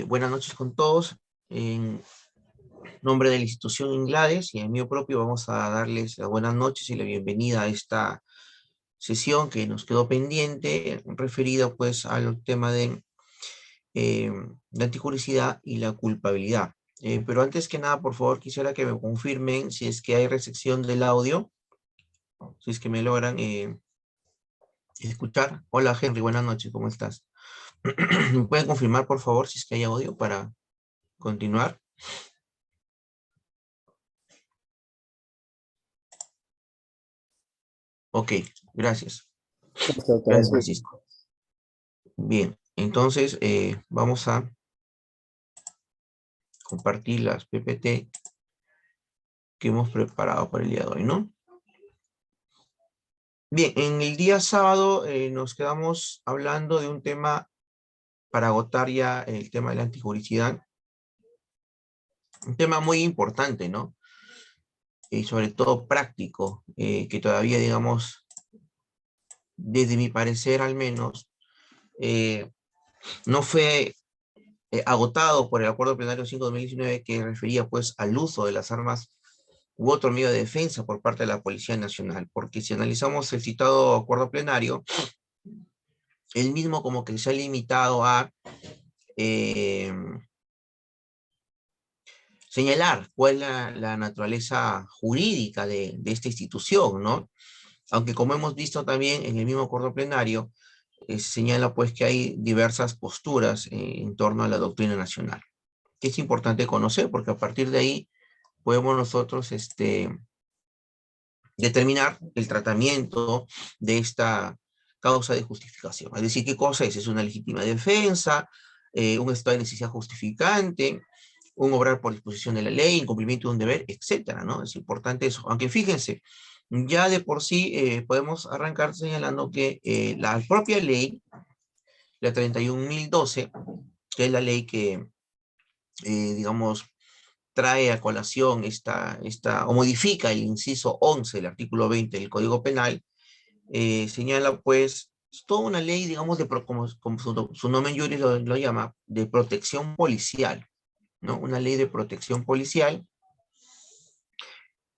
Buenas noches con todos. En nombre de la institución Inglades y en mío propio vamos a darles las buenas noches y la bienvenida a esta sesión que nos quedó pendiente, referida pues al tema de la antijuricidad y la culpabilidad. Pero antes que nada, por favor, quisiera que me confirmen si es que hay recepción del audio, si es que me logran escuchar. Hola Henry, buenas noches, ¿cómo estás? ¿Me pueden confirmar, por favor, si es que hay audio para continuar? Ok, gracias. Perfecto, Gracias, así. Francisco. Bien, entonces vamos a compartir las PPT que hemos preparado para el día de hoy, ¿no? Bien, en el día sábado nos quedamos hablando de un tema para agotar ya el tema de la antijuricidad. Un tema muy importante, ¿no? Y sobre todo práctico, que todavía, digamos, desde mi parecer al menos, no fue agotado por el Acuerdo Plenario 5/2019 que refería pues al uso de las armas u otro medio de defensa por parte de la Policía Nacional, porque si analizamos el citado acuerdo plenario, el mismo como que se ha limitado a eh, señalar cuál es la naturaleza jurídica de esta institución, ¿no? Aunque como hemos visto también en el mismo acuerdo plenario, señala pues que hay diversas posturas en torno a la doctrina nacional, que es importante conocer, porque a partir de ahí podemos nosotros determinar el tratamiento de esta causa de justificación. Es decir, ¿qué cosa es? Es una legítima defensa, un estado de necesidad justificante, un obrar por disposición de la ley, incumplimiento de un deber, etcétera, ¿no? Es importante eso. Aunque fíjense, ya de por sí podemos arrancar señalando que la propia ley, la 31.012, que es la ley que, digamos, trae a colación o modifica el inciso 11 del artículo 20 del Código Penal, señala pues toda una ley, digamos, como su nombre en juris lo llama, de protección policial, ¿no? Una ley de protección policial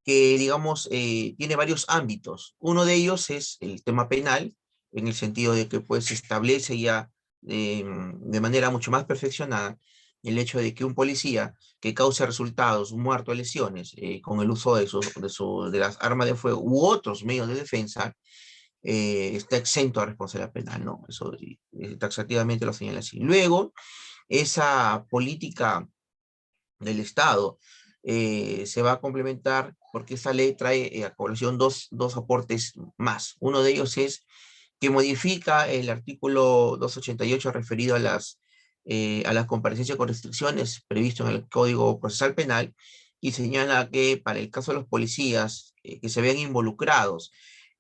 que, digamos, tiene varios ámbitos. Uno de ellos es el tema penal, en el sentido de que pues establece ya de manera mucho más perfeccionada el hecho de que un policía que cause resultados, muerto o lesiones, con el uso de las armas de fuego u otros medios de defensa, está exento a responsabilidad penal, ¿no? Eso taxativamente lo señala así. Luego, esa política del Estado se va a complementar porque esa ley trae a colación dos aportes más. Uno de ellos es que modifica el artículo 288 referido a las comparecencias con restricciones previsto en el Código Procesal Penal y señala que para el caso de los policías que se vean involucrados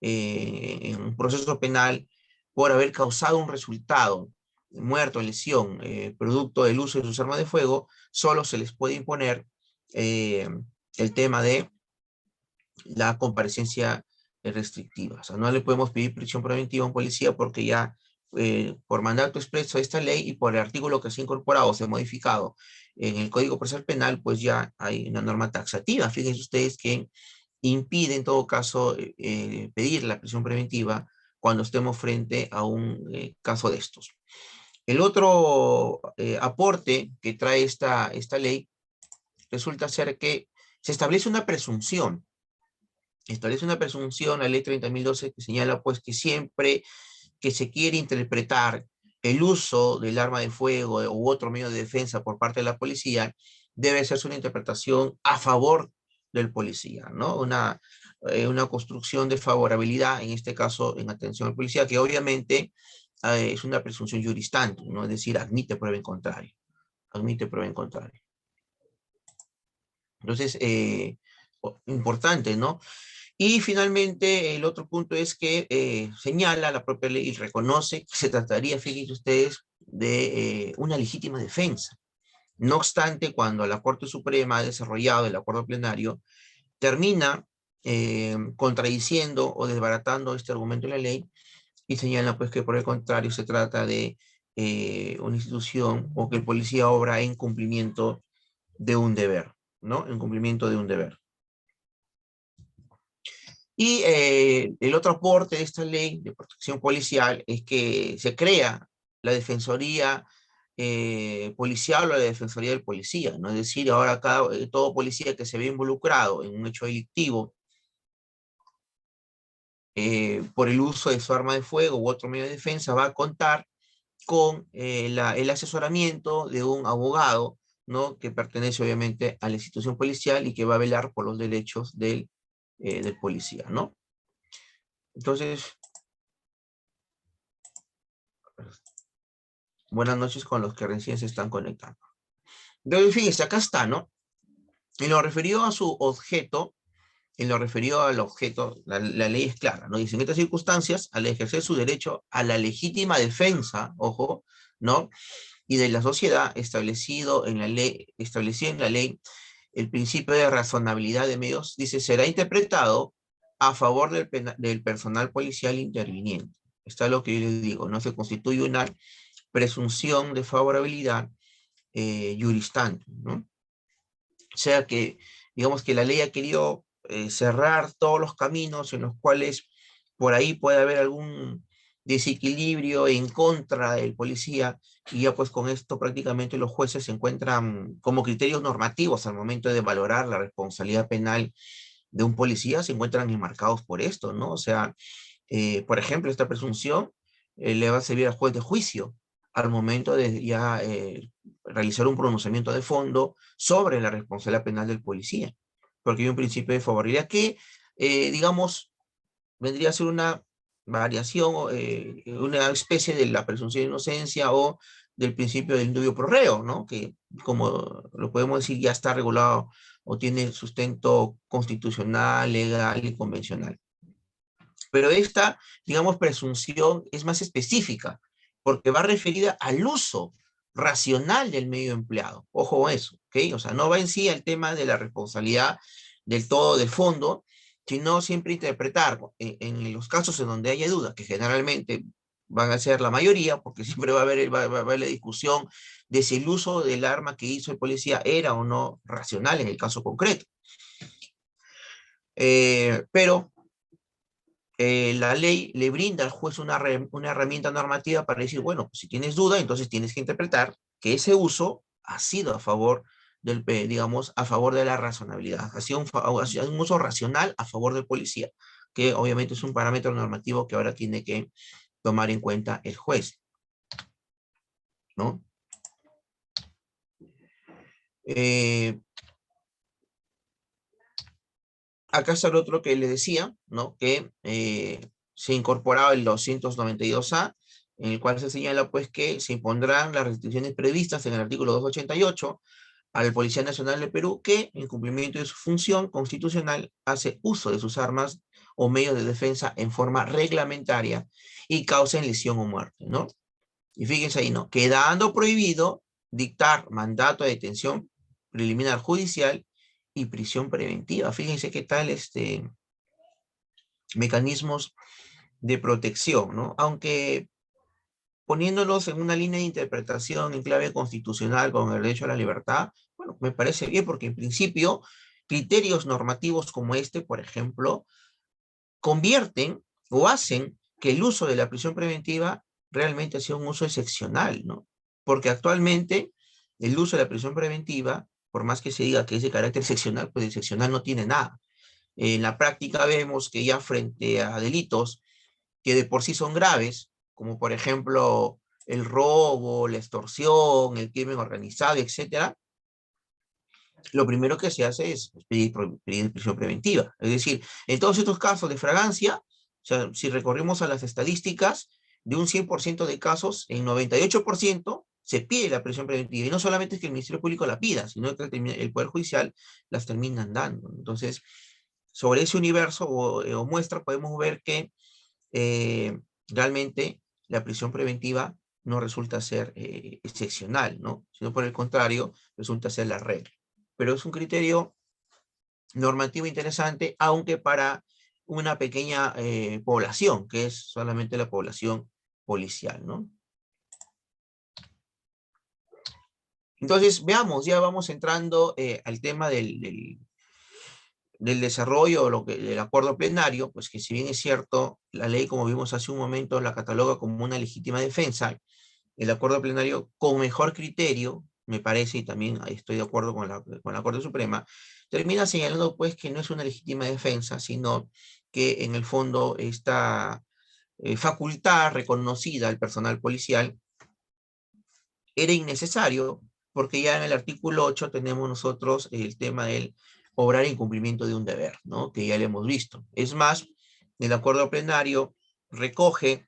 en un proceso penal por haber causado un resultado, muerto, lesión, producto del uso de sus armas de fuego, solo se les puede imponer eh, el tema de la comparecencia restrictiva. O sea, no le podemos pedir prisión preventiva a un policía porque ya por mandato expreso de esta ley y por el artículo que se ha incorporado, se ha modificado en el Código Procesal Penal, pues ya hay una norma taxativa. Fíjense ustedes que impide en todo caso pedir la prisión preventiva cuando estemos frente a un caso de estos. El otro aporte que trae esta ley resulta ser que se establece una presunción, la ley 30.012, que señala pues que siempre que se quiere interpretar el uso del arma de fuego u otro medio de defensa por parte de la policía, debe hacerse una interpretación a favor del policía, ¿no? Una construcción de favorabilidad, en este caso en atención al policía, que obviamente es una presunción juristante, ¿no? Es decir, admite prueba en contrario, admite prueba en contrario. Entonces, importante, ¿no? Y finalmente, el otro punto es que señala la propia ley y reconoce que se trataría, fíjense ustedes, de una legítima defensa. No obstante, cuando la Corte Suprema ha desarrollado el acuerdo plenario, termina contradiciendo o desbaratando este argumento de la ley y señala pues que por el contrario se trata de una institución o que el policía obra en cumplimiento de un deber, ¿no? En cumplimiento de un deber. Y el otro aporte de esta ley de protección policial es que se crea la Defensoría Policial o la Defensoría del Policía, ¿no? Es decir, ahora todo policía que se ve involucrado en un hecho delictivo por el uso de su arma de fuego u otro medio de defensa va a contar con el asesoramiento de un abogado, ¿no? Que pertenece obviamente a la institución policial y que va a velar por los derechos del policía, ¿no? Entonces, buenas noches con los que recién se están conectando. Entonces, fíjense, acá está, ¿no? En lo referido a su objeto, en lo referido al objeto, la ley es clara, ¿no? Dice, en estas circunstancias, al ejercer su derecho a la legítima defensa, ojo, ¿no? Y de la sociedad establecido en la ley el principio de razonabilidad de medios, dice, será interpretado a favor del personal policial interviniente. Está lo que yo les digo, no se constituye una presunción de favorabilidad juristante, ¿no? O sea que, digamos que la ley ha querido cerrar todos los caminos en los cuales por ahí puede haber algún desequilibrio en contra del policía, y ya pues con esto prácticamente los jueces se encuentran como criterios normativos al momento de valorar la responsabilidad penal de un policía, se encuentran enmarcados por esto, ¿no? O sea, por ejemplo, esta presunción le va a servir al juez de juicio al momento de ya realizar un pronunciamiento de fondo sobre la responsabilidad penal del policía, porque hay un principio de favorabilidad que, digamos, vendría a ser una variación, una especie de la presunción de inocencia o del principio del indubio pro reo, ¿no? Que, como lo podemos decir, ya está regulado o tiene sustento constitucional, legal y convencional. Pero esta, digamos, presunción es más específica, porque va referida al uso racional del medio empleado. Ojo a eso, ¿ok? O sea, no va en sí al tema de la responsabilidad del todo, del fondo, sino siempre interpretar en los casos en donde haya dudas, que generalmente van a ser la mayoría, porque siempre va a haber la discusión de si el uso del arma que hizo el policía era o no racional en el caso concreto. Pero la ley le brinda al juez una herramienta normativa para decir, bueno, pues si tienes duda, entonces tienes que interpretar que ese uso ha sido a favor digamos, a favor de la razonabilidad. Ha sido un uso racional a favor del policía, que obviamente es un parámetro normativo que ahora tiene que tomar en cuenta el juez, ¿no? Acá está el otro que le decía, ¿no? Que se incorporaba el 292A, en el cual se señala pues que se impondrán las restricciones previstas en el artículo 288 al Policía Nacional del Perú que, en cumplimiento de su función constitucional, hace uso de sus armas o medios de defensa en forma reglamentaria y causen lesión o muerte, ¿no? Y fíjense ahí, ¿no? Quedando prohibido dictar mandato de detención preliminar judicial y prisión preventiva. Fíjense qué tal mecanismos de protección, ¿no? Aunque poniéndolos en una línea de interpretación en clave constitucional con el derecho a la libertad, bueno, me parece bien porque en principio criterios normativos como este, por ejemplo, convierten o hacen que el uso de la prisión preventiva realmente sea un uso excepcional, ¿no? Porque actualmente el uso de la prisión preventiva, por más que se diga que es de carácter excepcional, pues excepcional no tiene nada. En la práctica vemos que ya frente a delitos que de por sí son graves, como por ejemplo el robo, la extorsión, el crimen organizado, etcétera, lo primero que se hace es pedir prisión preventiva. Es decir, en todos estos casos de fragancia, o sea, si recorrimos a las estadísticas, de un 100% de casos, en 98% se pide la prisión preventiva. Y no solamente es que el Ministerio Público la pida, sino que el Poder Judicial las terminan dando. Entonces, sobre ese universo o muestra podemos ver que realmente la prisión preventiva no resulta ser excepcional, ¿no? Sino por el contrario, resulta ser la regla. Pero es un criterio normativo interesante, aunque para una pequeña población, que es solamente la población policial, ¿no? Entonces, veamos, ya vamos entrando al tema del desarrollo del acuerdo plenario, pues que si bien es cierto, la ley, como vimos hace un momento, la cataloga como una legítima defensa, el acuerdo plenario con mejor criterio, me parece, y también estoy de acuerdo con la Corte Suprema, termina señalando pues que no es una legítima defensa, sino que en el fondo esta facultad reconocida al personal policial era innecesario, porque ya en el artículo 8 tenemos nosotros el tema del obrar en cumplimiento de un deber, ¿no? Que ya lo hemos visto. Es más, el acuerdo plenario recoge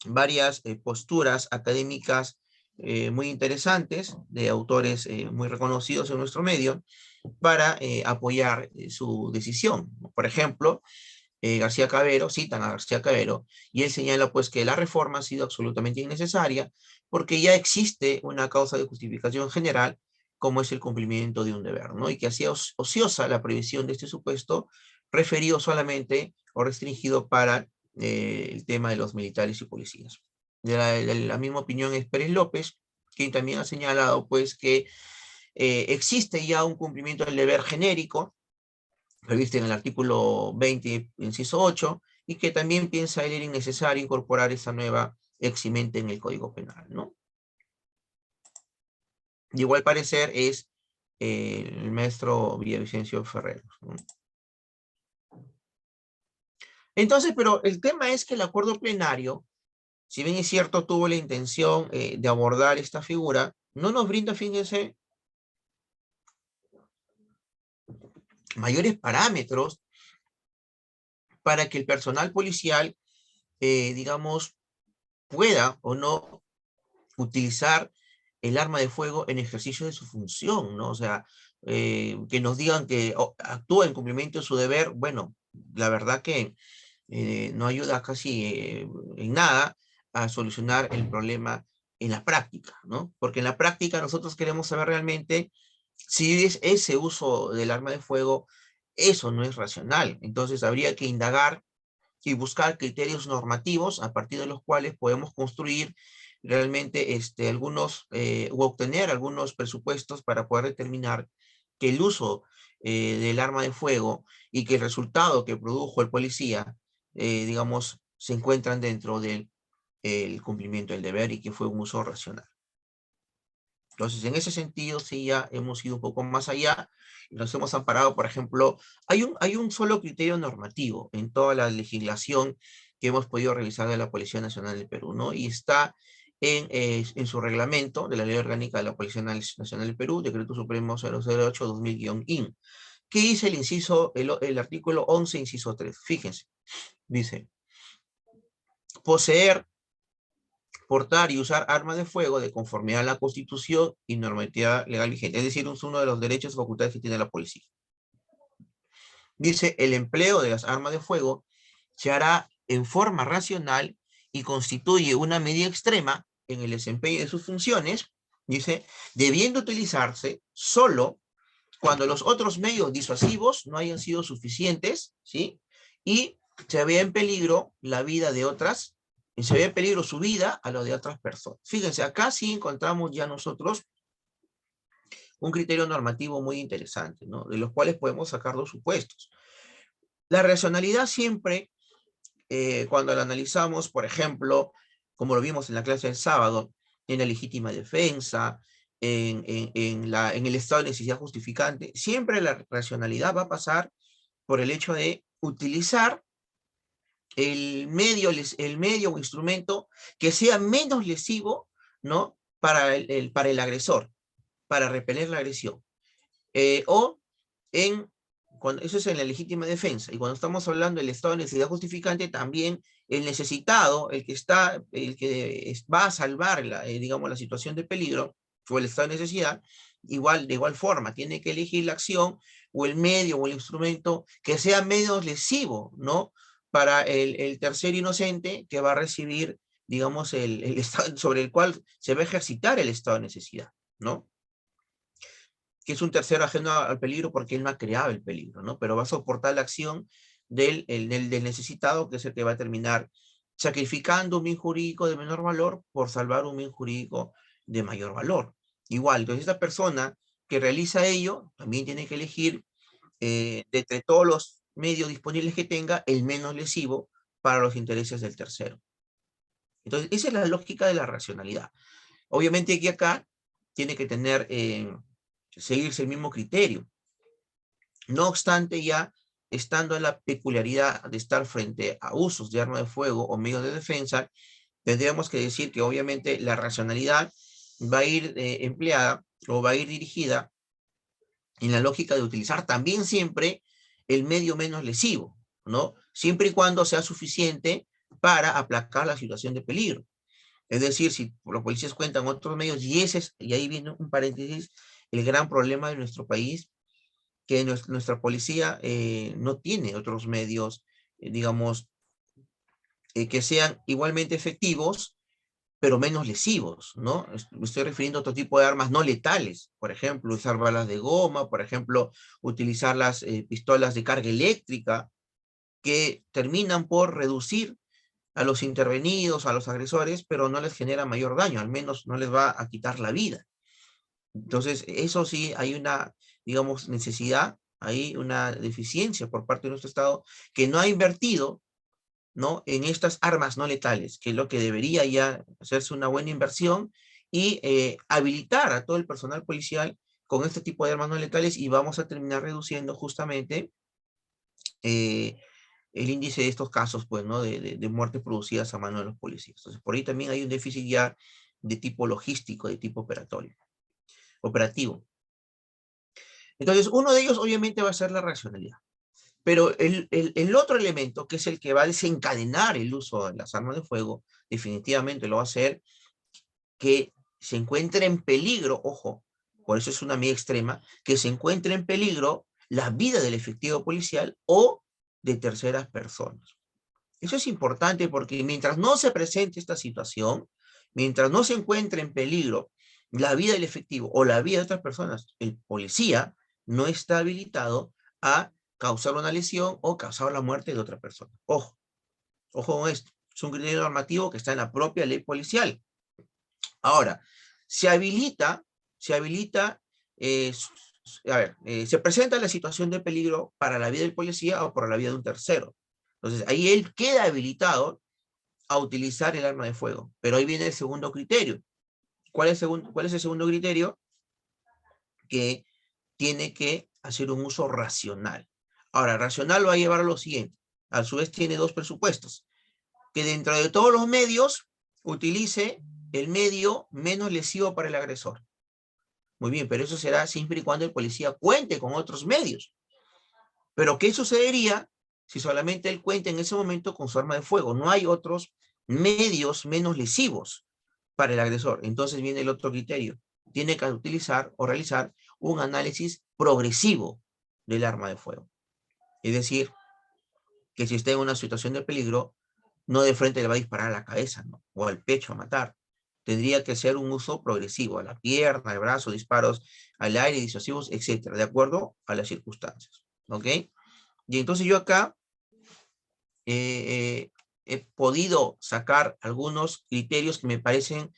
varias posturas académicas muy interesantes de autores muy reconocidos en nuestro medio para apoyar su decisión. Por ejemplo, García Cabero, citan a García Cabero, y él señala pues que la reforma ha sido absolutamente innecesaria porque ya existe una causa de justificación general como es el cumplimiento de un deber, ¿no? Y que hacía ociosa la previsión de este supuesto referido solamente o restringido para el tema de los militares y policías. De la misma opinión es Pérez López, quien también ha señalado pues que existe ya un cumplimiento del deber genérico previsto en el artículo 20, inciso 8, y que también piensa él era innecesario incorporar esa nueva eximente en el Código Penal, ¿no? De igual parecer es el maestro Villavicencio Ferrer, ¿no? Entonces, pero el tema es que el acuerdo plenario, si bien es cierto, tuvo la intención de abordar esta figura, no nos brinda, fíjense, mayores parámetros para que el personal policial, digamos, pueda o no utilizar el arma de fuego en ejercicio de su función, ¿no? O sea, que nos digan que actúa en cumplimiento de su deber, bueno, la verdad que no ayuda casi en nada a solucionar el problema en la práctica, ¿no? Porque en la práctica nosotros queremos saber realmente si es ese uso del arma de fuego, eso no es racional. Entonces habría que indagar y buscar criterios normativos a partir de los cuales podemos construir realmente algunos o obtener algunos presupuestos para poder determinar que el uso del arma de fuego y que el resultado que produjo el policía, digamos, se encuentran dentro del el cumplimiento del deber y que fue un uso racional. Entonces, en ese sentido, sí, ya hemos ido un poco más allá y nos hemos amparado, por ejemplo, hay un solo criterio normativo en toda la legislación que hemos podido revisar de la Policía Nacional del Perú, ¿no? Y está en su reglamento de la Ley Orgánica de la Policía Nacional del Perú, Decreto Supremo 008-2000-IN, que dice el inciso, el artículo 11, inciso 3. Fíjense, dice, poseer, portar y usar armas de fuego de conformidad a la Constitución y normativa legal vigente. Es decir, es uno de los derechos y facultades que tiene la policía. Dice, el empleo de las armas de fuego se hará en forma racional y constituye una medida extrema en el desempeño de sus funciones, dice, debiendo utilizarse solo cuando los otros medios disuasivos no hayan sido suficientes, ¿sí? Y se vea en peligro la vida de otras, y se ve en peligro su vida a lo de otras personas. Fíjense, acá sí encontramos ya nosotros un criterio normativo muy interesante, ¿no? De los cuales podemos sacar dos supuestos. La racionalidad siempre, cuando la analizamos, por ejemplo, como lo vimos en la clase del sábado, en la legítima defensa, en el estado de necesidad justificante, siempre la racionalidad va a pasar por el hecho de utilizar el medio o instrumento que sea menos lesivo, ¿no? Para el agresor, para repeler la agresión. O en, eso es en la legítima defensa. Y cuando estamos hablando del estado de necesidad justificante, también el necesitado, el que va a salvar digamos, la situación de peligro o el estado de necesidad, de igual forma, tiene que elegir la acción o el medio o el instrumento que sea menos lesivo, ¿no? Para el tercero inocente que va a recibir, digamos, el estado sobre el cual se va a ejercitar el estado de necesidad, ¿no? Que es un tercero ajeno al peligro porque él no ha creado el peligro, ¿no? Pero va a soportar la acción del necesitado, que es el que va a terminar sacrificando un bien jurídico de menor valor por salvar un bien jurídico de mayor valor. igual. Entonces esta persona que realiza ello también tiene que elegir de entre todos los medios disponibles que tenga el menos lesivo para los intereses del tercero. Entonces esa es la lógica de la racionalidad. Obviamente aquí acá tiene que tener, seguirse el mismo criterio. No obstante, ya estando en la peculiaridad de estar frente a usos de arma de fuego o medios de defensa, tendríamos que decir que obviamente la racionalidad va a ir empleada o va a ir dirigida en la lógica de utilizar también siempre el medio menos lesivo, ¿no? Siempre y cuando sea suficiente para aplacar la situación de peligro. Es decir, si los policías cuentan otros medios, y ese es, y ahí viene un paréntesis, el gran problema de nuestro país, que nuestra policía no tiene otros medios, digamos, que sean igualmente efectivos, pero menos lesivos, ¿no? Me estoy refiriendo a otro tipo de armas no letales, por ejemplo, usar balas de goma, por ejemplo, utilizar las pistolas de carga eléctrica, que terminan por reducir a los intervenidos, a los agresores, pero no les genera mayor daño, al menos no les va a quitar la vida. Entonces, eso sí, hay una, digamos, necesidad, hay una deficiencia por parte de nuestro Estado que no ha invertido, ¿no?, en estas armas no letales, que es lo que debería ya hacerse una buena inversión y habilitar a todo el personal policial con este tipo de armas no letales, y vamos a terminar reduciendo justamente eh, el índice de estos casos, pues, ¿no?, de muertes producidas a mano de los policías. Entonces, por ahí también hay un déficit ya de tipo logístico, de tipo operativo. Entonces, uno de ellos obviamente va a ser la racionalidad. Pero el otro elemento, que es el que va a desencadenar el uso de las armas de fuego, definitivamente lo va a hacer que se encuentre en peligro, ojo, por eso es una medida extrema, que se encuentre en peligro la vida del efectivo policial o de terceras personas. Eso es importante porque mientras no se presente esta situación, mientras no se encuentre en peligro la vida del efectivo o la vida de otras personas, el policía no está habilitado a causar una lesión o causar la muerte de otra persona. Ojo, ojo con esto. Es un criterio normativo que está en la propia ley policial. Ahora, se habilita, se presenta la situación de peligro para la vida del policía o para la vida de un tercero. Entonces, ahí él queda habilitado a utilizar el arma de fuego. Pero ahí viene el segundo criterio. ¿Cuál es el segundo criterio? Que tiene que hacer un uso racional. Ahora, racional va a llevar a lo siguiente. A su vez tiene dos presupuestos. Que dentro de todos los medios utilice el medio menos lesivo para el agresor. Muy bien, pero eso será siempre y cuando el policía cuente con otros medios. Pero ¿qué sucedería si solamente él cuenta en ese momento con su arma de fuego? No hay otros medios menos lesivos para el agresor. Entonces viene el otro criterio. Tiene que utilizar o realizar un análisis progresivo del arma de fuego. Es decir, que si está en una situación de peligro, no de frente le va a disparar a la cabeza, ¿no?, o al pecho a matar. Tendría que ser un uso progresivo, a la pierna, al brazo, disparos al aire, disuasivos, etcétera, de acuerdo a las circunstancias. ¿Ok? Y entonces yo acá he podido sacar algunos criterios que me parecen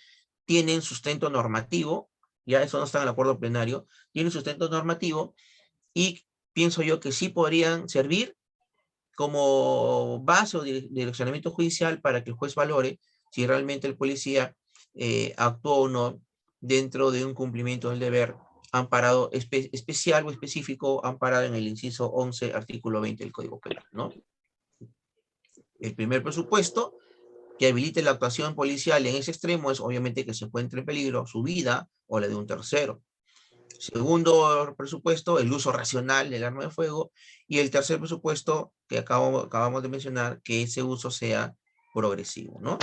tienen sustento normativo, ya eso no está en el acuerdo plenario, tienen sustento normativo y pienso yo que sí podrían servir como base o direccionamiento judicial para que el juez valore si realmente el policía actuó o no dentro de un cumplimiento del deber amparado especial o específico, amparado en el inciso 11, artículo 20 del Código Penal, ¿no? El primer presupuesto que habilite la actuación policial en ese extremo es obviamente que se encuentre en peligro su vida o la de un tercero. Segundo presupuesto, el uso racional del arma de fuego. Y el tercer presupuesto que acabamos de mencionar, que ese uso sea progresivo, ¿no?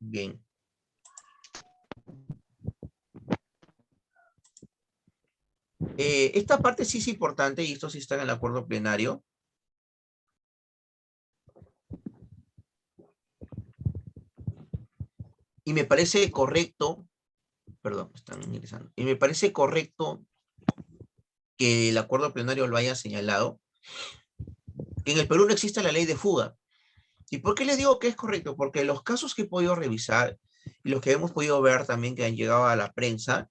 Bien. Esta parte sí es importante y esto sí está en el acuerdo plenario. Y me parece correcto, perdón, están ingresando. Y me parece correcto que el acuerdo plenario lo haya señalado, que en el Perú no existe la ley de fuga. ¿Y por qué les digo que es correcto? Porque los casos que he podido revisar y los que hemos podido ver también que han llegado a la prensa,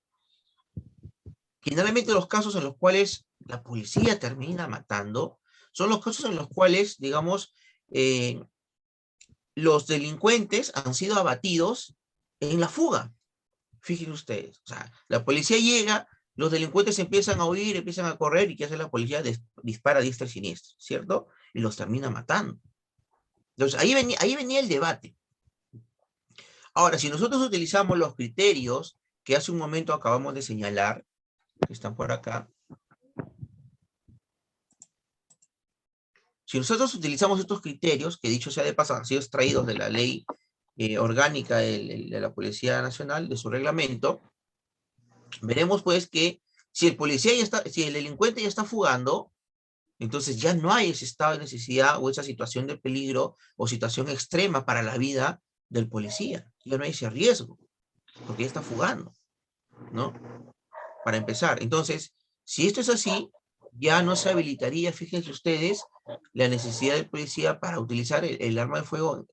Generalmente los casos en los cuales la policía termina matando son los casos en los cuales, digamos, los delincuentes han sido abatidos en la fuga. Fíjense ustedes, o sea, la policía llega, los delincuentes empiezan a huir, empiezan a correr, y ¿qué hace la policía? Dispara a diestra y siniestra, ¿cierto? Y los termina matando. Entonces, ahí venía el debate. Ahora, si nosotros utilizamos los criterios que hace un momento acabamos de señalar, que están por acá, si nosotros utilizamos estos criterios, que dicho sea de paso, han sido extraídos de la ley orgánica de la Policía Nacional, de su reglamento, veremos pues que si el policía ya está, si el delincuente ya está fugando, entonces ya no hay ese estado de necesidad o esa situación de peligro o situación extrema para la vida del policía. Ya no hay ese riesgo, porque ya está fugando, ¿no? Para empezar. Entonces, si esto es así, ya no se habilitaría, fíjense ustedes, la necesidad del policía para utilizar el arma de fuego,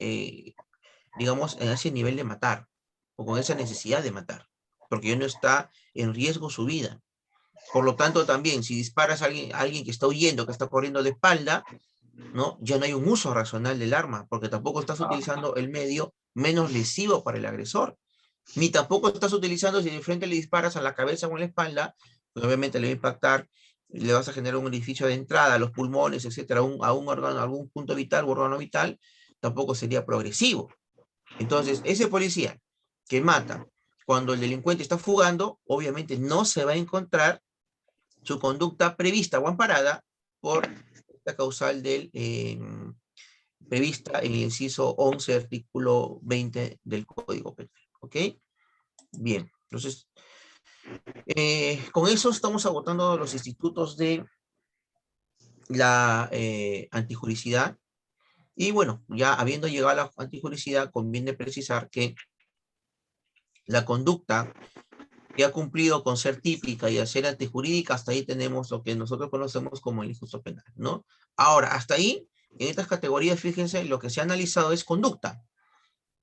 digamos, en ese nivel de matar, o con esa necesidad de matar, porque ya no está en riesgo su vida. Por lo tanto, también, si disparas a alguien que está huyendo, que está corriendo de espalda, ¿no? Ya no hay un uso racional del arma, porque tampoco estás utilizando el medio menos lesivo para el agresor. Ni tampoco estás utilizando, si de frente le disparas a la cabeza o en la espalda, pues obviamente le va a impactar, le vas a generar un orificio de entrada, a los pulmones, etcétera, a un órgano, a algún punto vital, órgano vital, tampoco sería progresivo. Entonces, ese policía que mata cuando el delincuente está fugando, obviamente no se va a encontrar su conducta prevista o amparada por la causal prevista en el inciso 11, artículo 20 del Código Penal. ¿Ok? Bien, entonces, con eso estamos agotando los institutos de la antijuricidad. Y bueno, ya habiendo llegado a la antijuricidad, conviene precisar que la conducta que ha cumplido con ser típica y a ser antijurídica, hasta ahí tenemos lo que nosotros conocemos como el injusto penal, ¿no? Ahora, hasta ahí, en estas categorías, fíjense, lo que se ha analizado es conducta.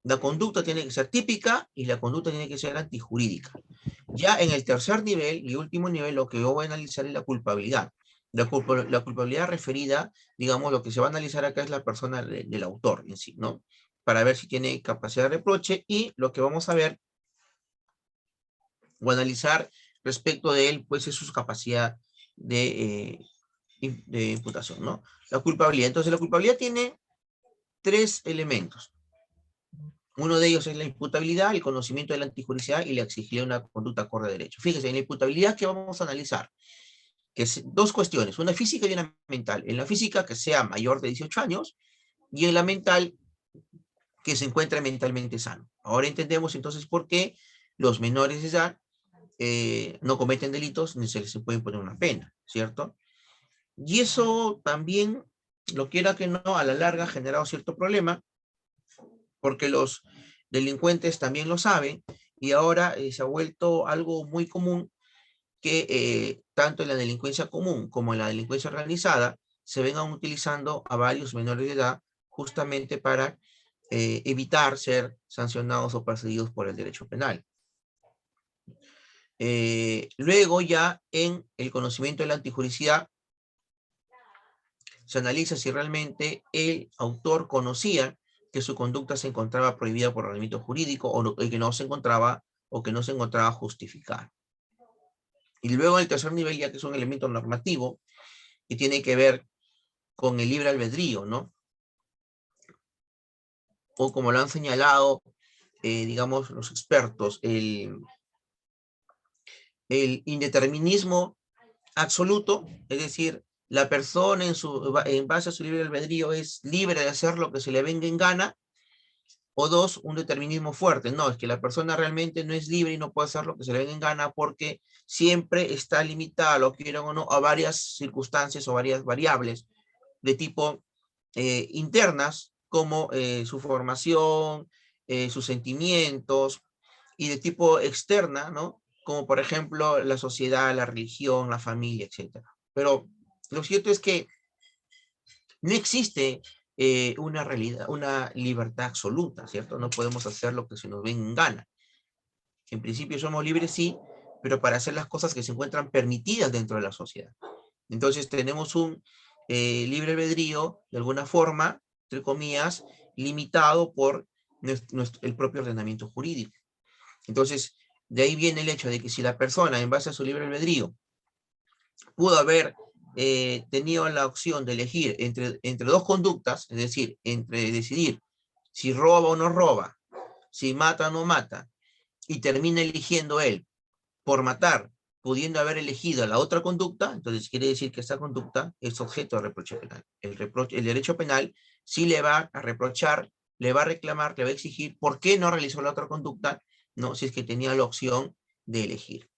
La conducta tiene que ser típica y la conducta tiene que ser antijurídica. Ya en el tercer nivel y último nivel, lo que yo voy a analizar es la culpabilidad. La culpabilidad referida, digamos, lo que se va a analizar acá es la persona del autor en sí, ¿no? Para ver si tiene capacidad de reproche, y lo que vamos a ver o analizar respecto de él, pues es su capacidad de imputación, ¿no? La culpabilidad. Entonces, la culpabilidad tiene tres elementos. Uno de ellos es la imputabilidad, el conocimiento de la antijuricidad y la exigibilidad de una conducta acorde a derecho. Fíjense, en la imputabilidad que vamos a analizar, que es dos cuestiones, una física y una mental. En la física, que sea mayor de 18 años, y en la mental, que se encuentre mentalmente sano. Ahora entendemos entonces por qué los menores de edad no cometen delitos ni se les puede imponer una pena, ¿cierto? Y eso también, lo quiera que no, a la larga ha generado cierto problema, porque los delincuentes también lo saben, y ahora se ha vuelto algo muy común que tanto en la delincuencia común como en la delincuencia organizada se vengan utilizando a varios menores de edad justamente para evitar ser sancionados o perseguidos por el derecho penal. Luego ya en el conocimiento de la antijuricidad se analiza si realmente el autor conocía que su conducta se encontraba prohibida por ordenamiento jurídico, o que no se encontraba, o que no se encontraba justificada. Y luego en el tercer nivel, ya que es un elemento normativo que tiene que ver con el libre albedrío, ¿no? O como lo han señalado, digamos, los expertos, el indeterminismo absoluto, es decir, la persona en base a su libre albedrío es libre de hacer lo que se le venga en gana. O dos, un determinismo fuerte. No, es que la persona realmente no es libre y no puede hacer lo que se le venga en gana, porque siempre está limitada, lo quieran o no, a varias circunstancias o varias variables de tipo internas, como su formación, sus sentimientos, y de tipo externa, ¿no? Como por ejemplo la sociedad, la religión, la familia, etcétera. Pero lo cierto es que no existe una realidad, una libertad absoluta, ¿cierto? No podemos hacer lo que se nos venga en gana. En principio somos libres, sí, pero para hacer las cosas que se encuentran permitidas dentro de la sociedad. Entonces tenemos un libre albedrío, de alguna forma, entre comillas, limitado por el propio ordenamiento jurídico. Entonces, de ahí viene el hecho de que si la persona, en base a su libre albedrío, pudo haber tenido la opción de elegir entre dos conductas, es decir, entre decidir si roba o no roba, si mata o no mata, y termina eligiendo él por matar, pudiendo haber elegido la otra conducta, entonces quiere decir que esa conducta es objeto de reproche penal. El derecho penal sí le va a reprochar, le va a reclamar, le va a exigir por qué no realizó la otra conducta, no, si es que tenía la opción de elegir.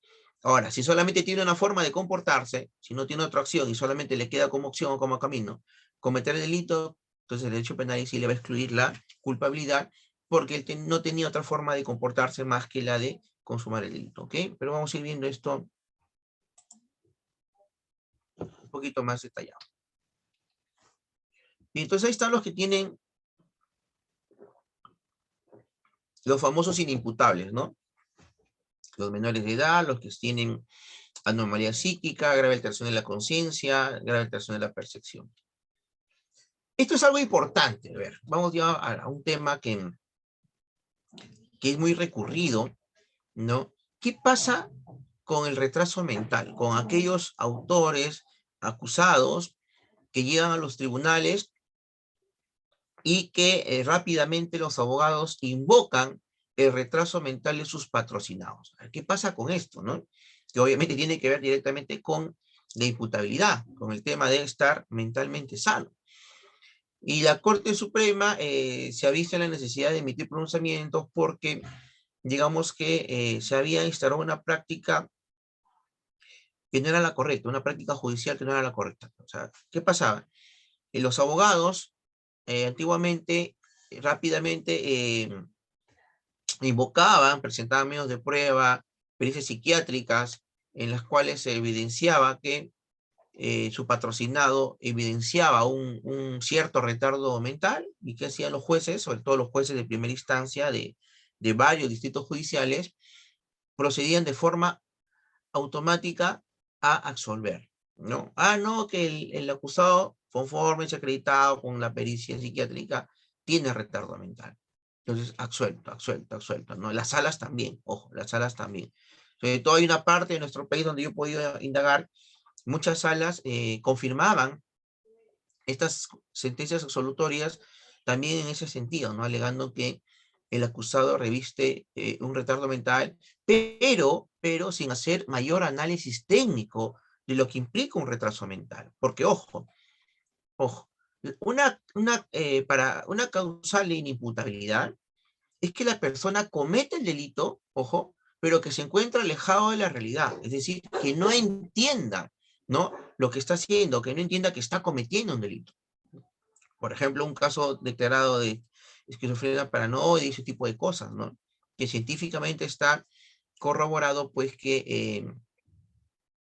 Ahora, si solamente tiene una forma de comportarse, si no tiene otra opción y solamente le queda como opción o como camino cometer el delito, entonces el derecho penal sí le va a excluir la culpabilidad porque él no tenía otra forma de comportarse más que la de consumar el delito, ¿ok? Pero vamos a ir viendo esto un poquito más detallado. Y entonces ahí están los que tienen los famosos inimputables, ¿no? Los menores de edad, los que tienen anomalía psíquica, grave alteración de la conciencia, grave alteración de la percepción. Esto es algo importante, a ver, vamos ya a un tema que es muy recurrido, ¿no? ¿Qué pasa con el retraso mental, con aquellos autores acusados que llegan a los tribunales y que rápidamente los abogados invocan el retraso mental de sus patrocinados? ¿Qué pasa con esto, no? Que obviamente tiene que ver directamente con la imputabilidad, con el tema de estar mentalmente sano. Y la Corte Suprema se ha visto en la necesidad de emitir pronunciamientos porque, digamos que se había instaurado una práctica que no era la correcta, una práctica judicial que no era la correcta. O sea, ¿qué pasaba? Los abogados antiguamente, rápidamente invocaban, presentaban medios de prueba, pericias psiquiátricas, en las cuales se evidenciaba que su patrocinado evidenciaba un cierto retardo mental. ¿Y qué hacían los jueces, sobre todo los jueces de primera instancia de varios distritos judiciales? Procedían de forma automática a absolver, ¿no? Ah, no, que el acusado, conforme se ha acreditado con la pericia psiquiátrica, tiene retardo mental. Entonces, absuelto, absuelto, absuelto, ¿no? Las salas también, ojo, las salas también. Sobre todo hay una parte de nuestro país donde yo he podido indagar, muchas salas confirmaban estas sentencias absolutorias también en ese sentido, ¿no? Alegando que el acusado reviste un retardo mental, pero sin hacer mayor análisis técnico de lo que implica un retraso mental. Porque, ojo, para una causal de inimputabilidad es que la persona comete el delito, ojo, pero que se encuentra alejado de la realidad, es decir, que no entienda, ¿no?, lo que está haciendo, que no entienda que está cometiendo un delito. Por ejemplo, un caso declarado de esquizofrenia paranoide y ese tipo de cosas, ¿no? Que científicamente está corroborado, pues, que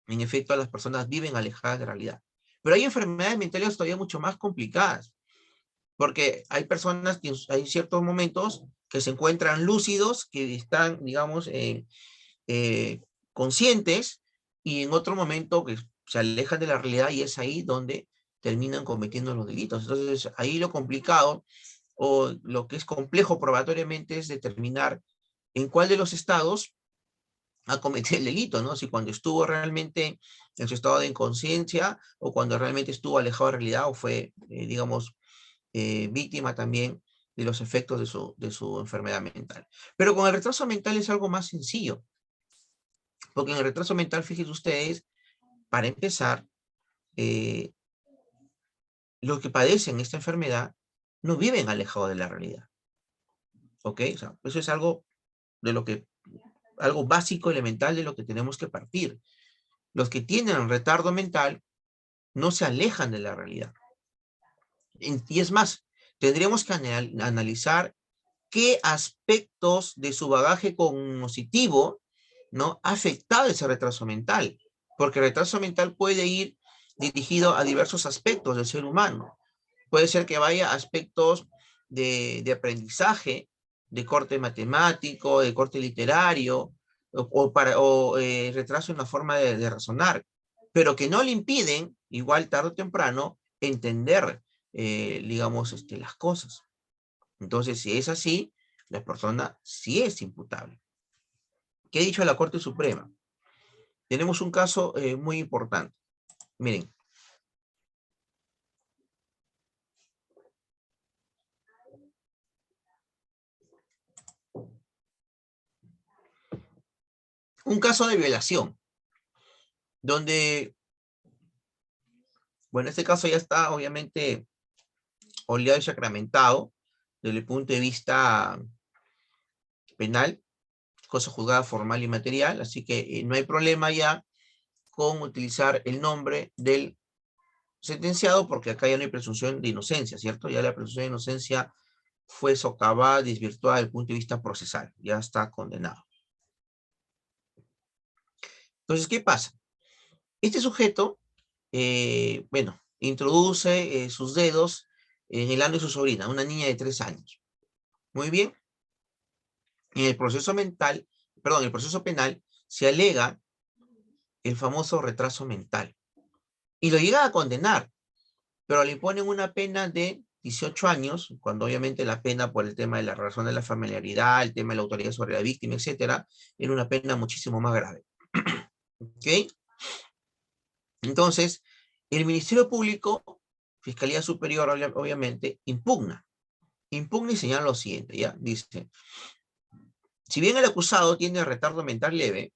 en efecto las personas viven alejadas de la realidad. Pero hay enfermedades mentales todavía mucho más complicadas, porque hay personas que hay ciertos momentos que se encuentran lúcidos, que están, digamos, conscientes, y en otro momento que se alejan de la realidad y es ahí donde terminan cometiendo los delitos. Entonces, ahí lo complicado o lo que es complejo probatoriamente es determinar en cuál de los estados ha cometido el delito, ¿no? Si cuando estuvo realmente en su estado de inconsciencia o cuando realmente estuvo alejado de la realidad o fue, digamos, víctima también de los efectos de su enfermedad mental. Pero con el retraso mental es algo más sencillo, porque en el retraso mental, fíjense ustedes, para empezar, eh, los que padecen esta enfermedad no viven alejados de la realidad, ¿ok? O sea, eso es algo de lo que, algo básico, elemental de lo que tenemos que partir. Los que tienen retardo mental no se alejan de la realidad. Y es más, tendríamos que analizar qué aspectos de su bagaje cognitivo, ¿no?, ha afectado ese retraso mental, porque el retraso mental puede ir dirigido a diversos aspectos del ser humano. Puede ser que vaya a aspectos de aprendizaje, de corte matemático, de corte literario, retraso en la forma de razonar, pero que no le impiden, igual tarde o temprano, entender, digamos, las cosas. Entonces, si es así, la persona sí es imputable. ¿Qué ha dicho la Corte Suprema? Tenemos un caso muy importante. Miren. Un caso de violación, donde, bueno, este caso ya está obviamente oleado y sacramentado desde el punto de vista penal, cosa juzgada formal y material, así que no hay problema ya con utilizar el nombre del sentenciado, porque acá ya no hay presunción de inocencia, ¿cierto? Ya la presunción de inocencia fue socavada, desvirtuada desde el punto de vista procesal, ya está condenado. Entonces, ¿qué pasa? Este sujeto, bueno, introduce sus dedos en el ano de su sobrina, una niña de 3 años. Muy bien. En el proceso mental, perdón, en el proceso penal, se alega el famoso retraso mental. Y lo llega a condenar, pero le imponen una pena de 18 años, cuando obviamente la pena por el tema de la razón de la familiaridad, el tema de la autoridad sobre la víctima, etcétera, era una pena muchísimo más grave. ¿Ok? Entonces, el Ministerio Público, Fiscalía Superior, obviamente, impugna y señala lo siguiente, ¿ya? Dice, si bien el acusado tiene retardo mental leve,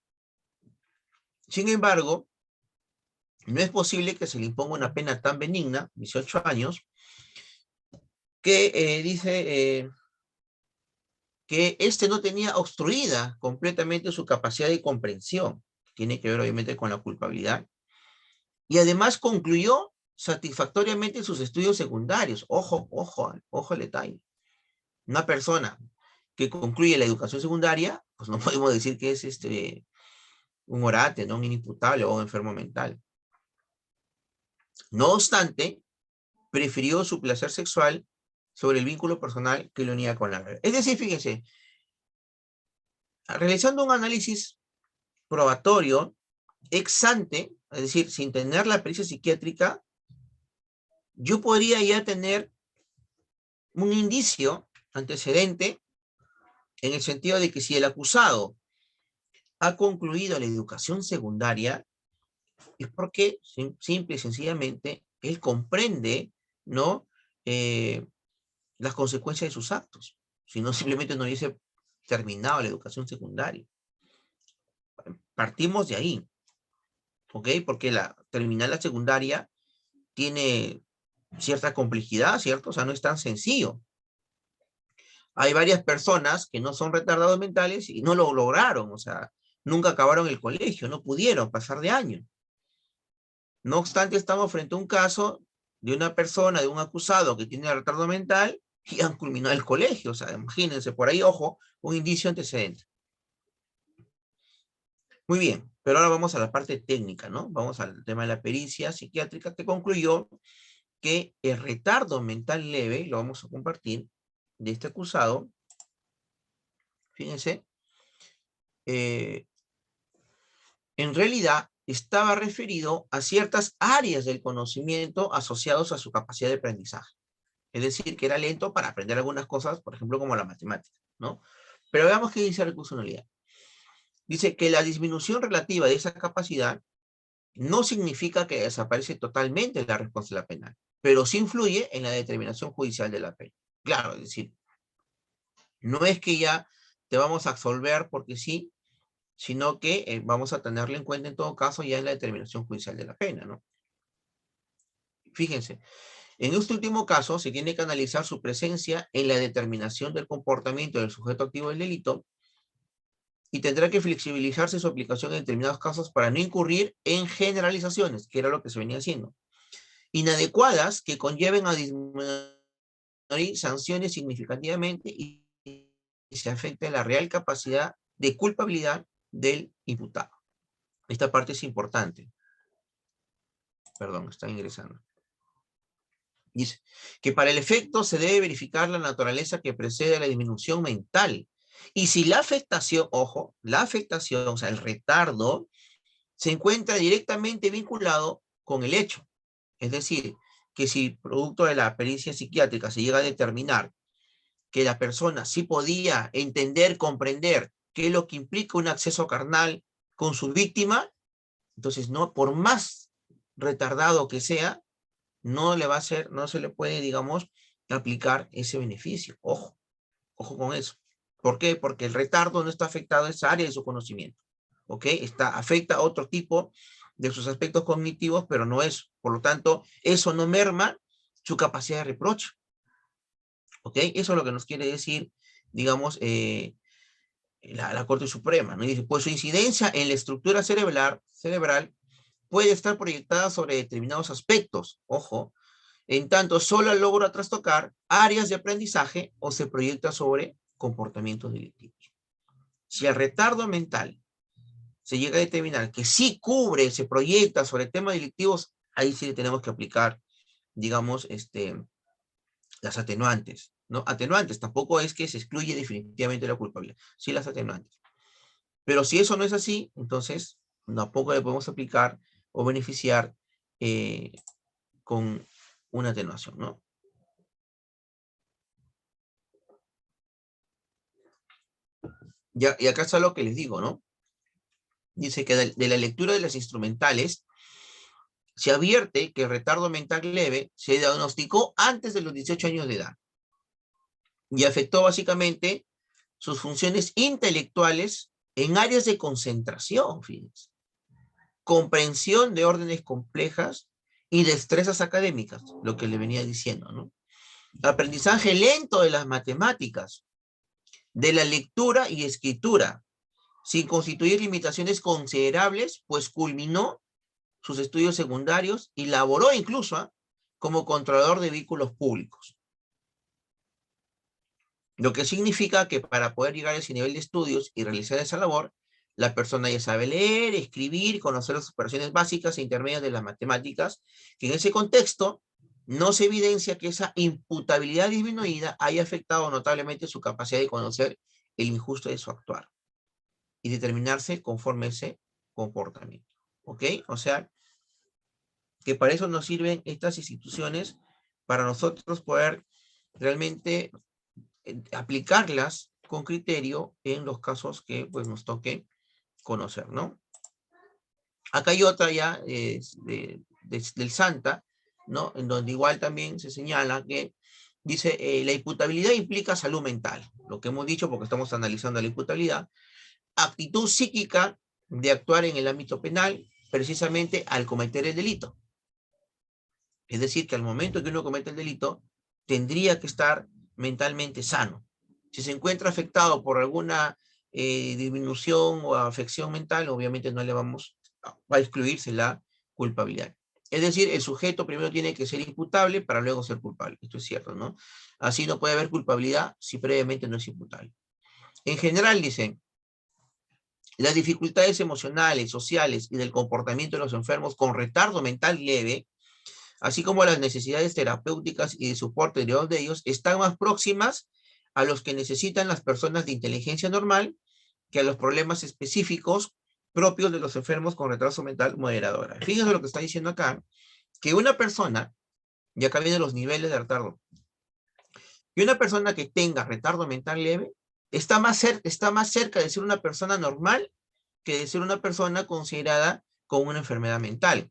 sin embargo, no es posible que se le imponga una pena tan benigna, 18 años, que dice que no tenía obstruida completamente su capacidad de comprensión. Tiene que ver obviamente con la culpabilidad. Y además concluyó satisfactoriamente sus estudios secundarios. Ojo, ojo, ojo el detalle. Una persona que concluye la educación secundaria, pues no podemos decir que es un orate, ¿no? Un inimputable o un enfermo mental. No obstante, prefirió su placer sexual sobre el vínculo personal que lo unía con la verdad. Es decir, fíjense, realizando un análisis probatorio ex ante, es decir, sin tener la pericia psiquiátrica, yo podría ya tener un indicio antecedente en el sentido de que si el acusado ha concluido la educación secundaria, es porque simple y sencillamente él comprende, ¿no? Las consecuencias de sus actos. Si no, simplemente no hubiese terminado la educación secundaria. Partimos de ahí, ¿ok? Porque terminar la secundaria tiene cierta complejidad, ¿cierto? O sea, no es tan sencillo. Hay varias personas que no son retardados mentales y no lo lograron, o sea, nunca acabaron el colegio, no pudieron pasar de año. No obstante, estamos frente a un caso de una persona, de un acusado que tiene retardo mental y han culminado el colegio. O sea, imagínense, por ahí, ojo, un indicio antecedente. Muy bien, pero ahora vamos a la parte técnica, ¿no? Vamos al tema de la pericia psiquiátrica que concluyó que el retardo mental leve, lo vamos a compartir, de este acusado, fíjense, en realidad estaba referido a ciertas áreas del conocimiento asociados a su capacidad de aprendizaje. Es decir, que era lento para aprender algunas cosas, por ejemplo, como la matemática, ¿no? Pero veamos qué dice el recurso de nulidad. Dice que la disminución relativa de esa capacidad no significa que desaparece totalmente la responsabilidad penal, pero sí influye en la determinación judicial de la pena. Claro, es decir, no es que ya te vamos a absolver porque sí, sino que vamos a tenerlo en cuenta en todo caso ya en la determinación judicial de la pena, ¿no? Fíjense, en este último caso se tiene que analizar su presencia en la determinación del comportamiento del sujeto activo del delito y tendrá que flexibilizarse su aplicación en determinados casos para no incurrir en generalizaciones, que era lo que se venía haciendo, inadecuadas que conlleven a disminuir sanciones significativamente y se afecte la real capacidad de culpabilidad del imputado. Esta parte es importante. Perdón, está ingresando. Dice que para el efecto se debe verificar la naturaleza que precede a la disminución mental Y si la afectación, ojo, la afectación, o sea, el retardo, se encuentra directamente vinculado con el hecho. Es decir, que si producto de la pericia psiquiátrica se llega a determinar que la persona sí podía entender, comprender qué es lo que implica un acceso carnal con su víctima, entonces no, por más retardado que sea, no le va a ser, no se le puede, digamos, aplicar ese beneficio. Ojo, ojo con eso. ¿Por qué? Porque el retardo no está afectado a esa área de su conocimiento. ¿Ok? Afecta a otro tipo de sus aspectos cognitivos, pero no eso. Por lo tanto, eso no merma su capacidad de reproche. ¿Ok? Eso es lo que nos quiere decir, digamos, la Corte Suprema, ¿no? Y dice, pues su incidencia en la estructura cerebral puede estar proyectada sobre determinados aspectos, ojo, en tanto solo logra trastocar áreas de aprendizaje o se proyecta sobre comportamientos delictivos. Si el retardo mental se llega a determinar que sí cubre, se proyecta sobre temas delictivos, ahí sí le tenemos que aplicar, digamos, las atenuantes, ¿no? Atenuantes, tampoco es que se excluye definitivamente la culpabilidad, sí las atenuantes. Pero si eso no es así, entonces tampoco le podemos aplicar o beneficiar con una atenuación, ¿no? Y acá está lo que les digo, ¿no? Dice que de la lectura de las instrumentales se advierte que el retardo mental leve se diagnosticó antes de los 18 años de edad y afectó básicamente sus funciones intelectuales en áreas de concentración, fíjense, comprensión de órdenes complejas y destrezas académicas, lo que le venía diciendo, ¿no? Aprendizaje lento de las matemáticas, de la lectura y escritura, sin constituir limitaciones considerables, pues culminó sus estudios secundarios y laboró incluso como controlador de vehículos públicos. Lo que significa que para poder llegar a ese nivel de estudios y realizar esa labor, la persona ya sabe leer, escribir, conocer las operaciones básicas e intermedias de las matemáticas, que en ese contexto no se evidencia que esa imputabilidad disminuida haya afectado notablemente su capacidad de conocer el injusto de su actuar y determinarse conforme a ese comportamiento. ¿Ok? O sea, que para eso nos sirven estas instituciones, para nosotros poder realmente aplicarlas con criterio en los casos que pues nos toque conocer, ¿no? Acá hay otra ya del Santa, ¿no? En donde igual también se señala que dice, la imputabilidad implica salud mental, lo que hemos dicho porque estamos analizando la imputabilidad, actitud psíquica de actuar en el ámbito penal precisamente al cometer el delito. Es decir, que al momento que uno comete el delito, tendría que estar mentalmente sano. Si se encuentra afectado por alguna disminución o afección mental, obviamente no le vamos a excluirse la culpabilidad. Es decir, el sujeto primero tiene que ser imputable para luego ser culpable. Esto es cierto, ¿no? Así no puede haber culpabilidad si previamente no es imputable. En general, dicen, las dificultades emocionales, sociales y del comportamiento de los enfermos con retardo mental leve, así como las necesidades terapéuticas y de soporte de ellos, están más próximas a los que necesitan las personas de inteligencia normal que a los problemas específicos propios de los enfermos con retraso mental moderado. Fíjense lo que está diciendo acá, que una persona, y acá vienen los niveles de retardo, que una persona que tenga retardo mental leve está más cerca de ser una persona normal que de ser una persona considerada con una enfermedad mental,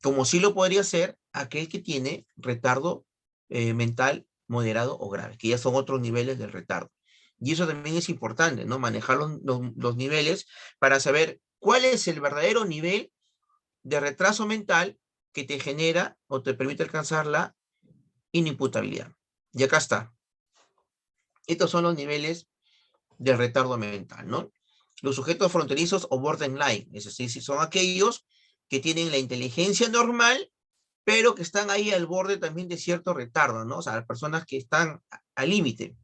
como sí lo podría ser aquel que tiene retardo mental moderado o grave, que ya son otros niveles del retardo. Y eso también es importante, ¿no? Manejar los niveles para saber cuál es el verdadero nivel de retraso mental que te genera o te permite alcanzar la inimputabilidad. Y acá está. Estos son los niveles de retardo mental, ¿no? Los sujetos fronterizos o borderline, es decir, son aquellos que tienen la inteligencia normal, pero que están ahí al borde también de cierto retardo, ¿no? O sea, las personas que están al límite.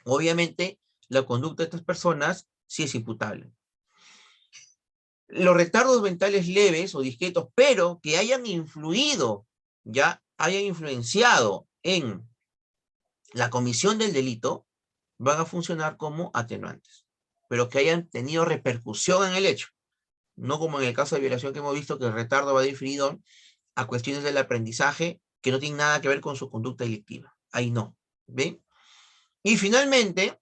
Obviamente, la conducta de estas personas sí es imputable. Los retardos mentales leves o discretos, pero que hayan influido, ya hayan influenciado en la comisión del delito, van a funcionar como atenuantes, pero que hayan tenido repercusión en el hecho, no como en el caso de violación que hemos visto que el retardo va diferido a cuestiones del aprendizaje que no tienen nada que ver con su conducta delictiva. Ahí no, ¿ven? Y finalmente,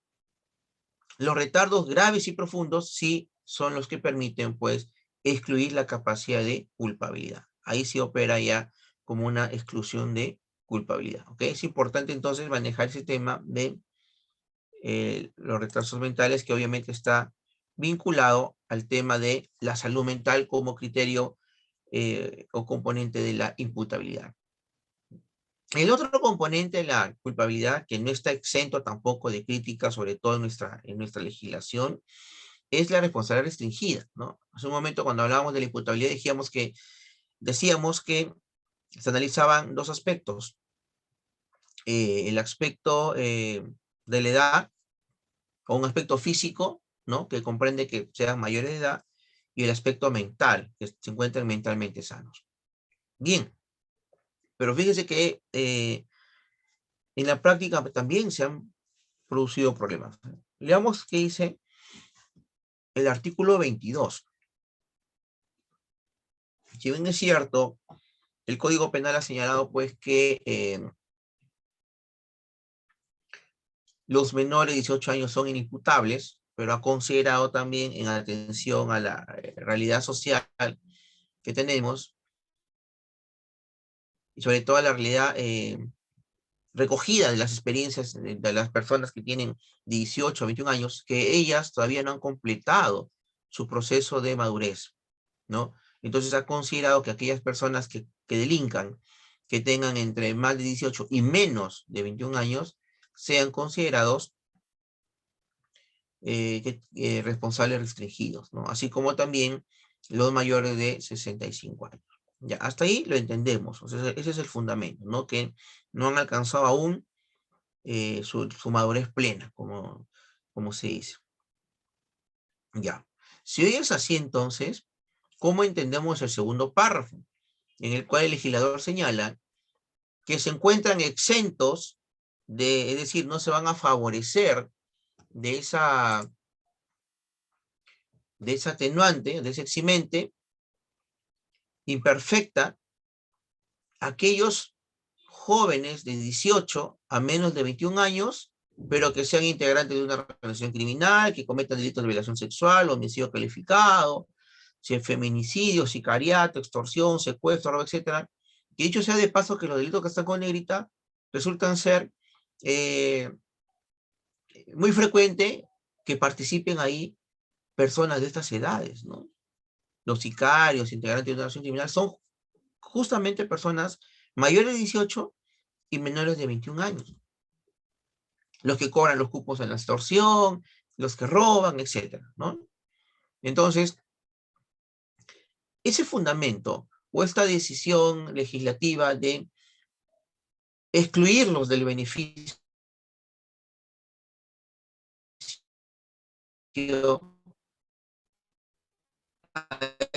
los retardos graves y profundos sí son los que permiten, pues, excluir la capacidad de culpabilidad. Ahí sí opera ya como una exclusión de culpabilidad, ¿ok? Es importante entonces manejar ese tema de los retrasos mentales, que obviamente está vinculado al tema de la salud mental como criterio o componente de la imputabilidad. El otro componente de la culpabilidad, que no está exento tampoco de crítica, sobre todo en nuestra legislación, es la responsabilidad restringida, ¿no? Hace un momento cuando hablábamos de la imputabilidad decíamos que se analizaban dos aspectos. El aspecto de la edad, o un aspecto físico, ¿no? Que comprende que sean mayores de edad, y el aspecto mental, que se encuentren mentalmente sanos. Bien, pero fíjese que en la práctica también se han producido problemas. Leamos qué dice el artículo 22. Si bien es cierto, el Código Penal ha señalado pues que los menores de 18 años son inimputables, pero ha considerado también en atención a la realidad social que tenemos, y sobre todo a la realidad recogida de las experiencias de las personas que tienen 18 o 21 años, que ellas todavía no han completado su proceso de madurez, ¿no? Entonces ha considerado que aquellas personas que delincan, que tengan entre más de 18 y menos de 21 años, sean considerados responsables restringidos, ¿no? Así como también los mayores de 65 años. Ya, hasta ahí lo entendemos, o sea, ese es el fundamento, ¿no? Que no han alcanzado aún su madurez plena, como se dice. Ya. Si hoy es así, entonces, ¿cómo entendemos el segundo párrafo? En el cual el legislador señala que se encuentran exentos es decir, no se van a favorecer de esa atenuante, de ese eximente imperfecta, aquellos jóvenes de 18 a menos de 21 años, pero que sean integrantes de una organización criminal, que cometan delitos de violación sexual, homicidio calificado, feminicidio, sicariato, extorsión, secuestro, robo, etcétera. Y dicho sea de paso que los delitos que están con negrita resultan ser eh, muy frecuente que participen ahí personas de estas edades, ¿no? Los sicarios, integrantes de una organización criminal, son justamente personas mayores de 18 y menores de 21 años. Los que cobran los cupos en la extorsión, los que roban, etcétera, ¿no? Entonces, ese fundamento o esta decisión legislativa de excluirlos del beneficio,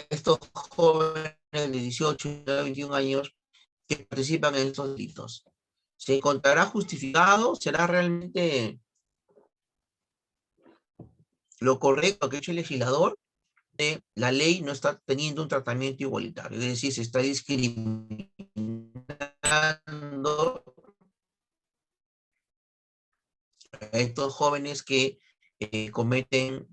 estos jóvenes de 18 y 21 años que participan en estos delitos, ¿se encontrará justificado? ¿Será realmente lo correcto que ha hecho el legislador? La ley no está teniendo un tratamiento igualitario, es decir, se está discriminando a estos jóvenes que cometen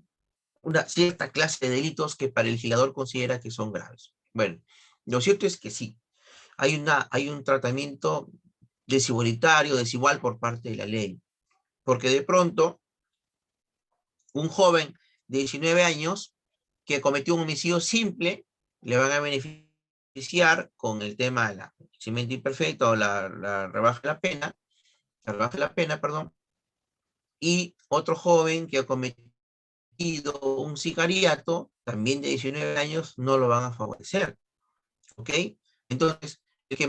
una cierta clase de delitos que para el legislador considera que son graves. Bueno, lo cierto es que sí, hay un tratamiento desigual por parte de la ley, porque de pronto un joven de 19 años que cometió un homicidio simple, le van a beneficiar con el tema de la cimiento imperfecto o la rebaja de la pena, perdón, y otro joven que ha cometido un sicariato, también de 19 años, no lo van a favorecer, ¿ok? Entonces, el que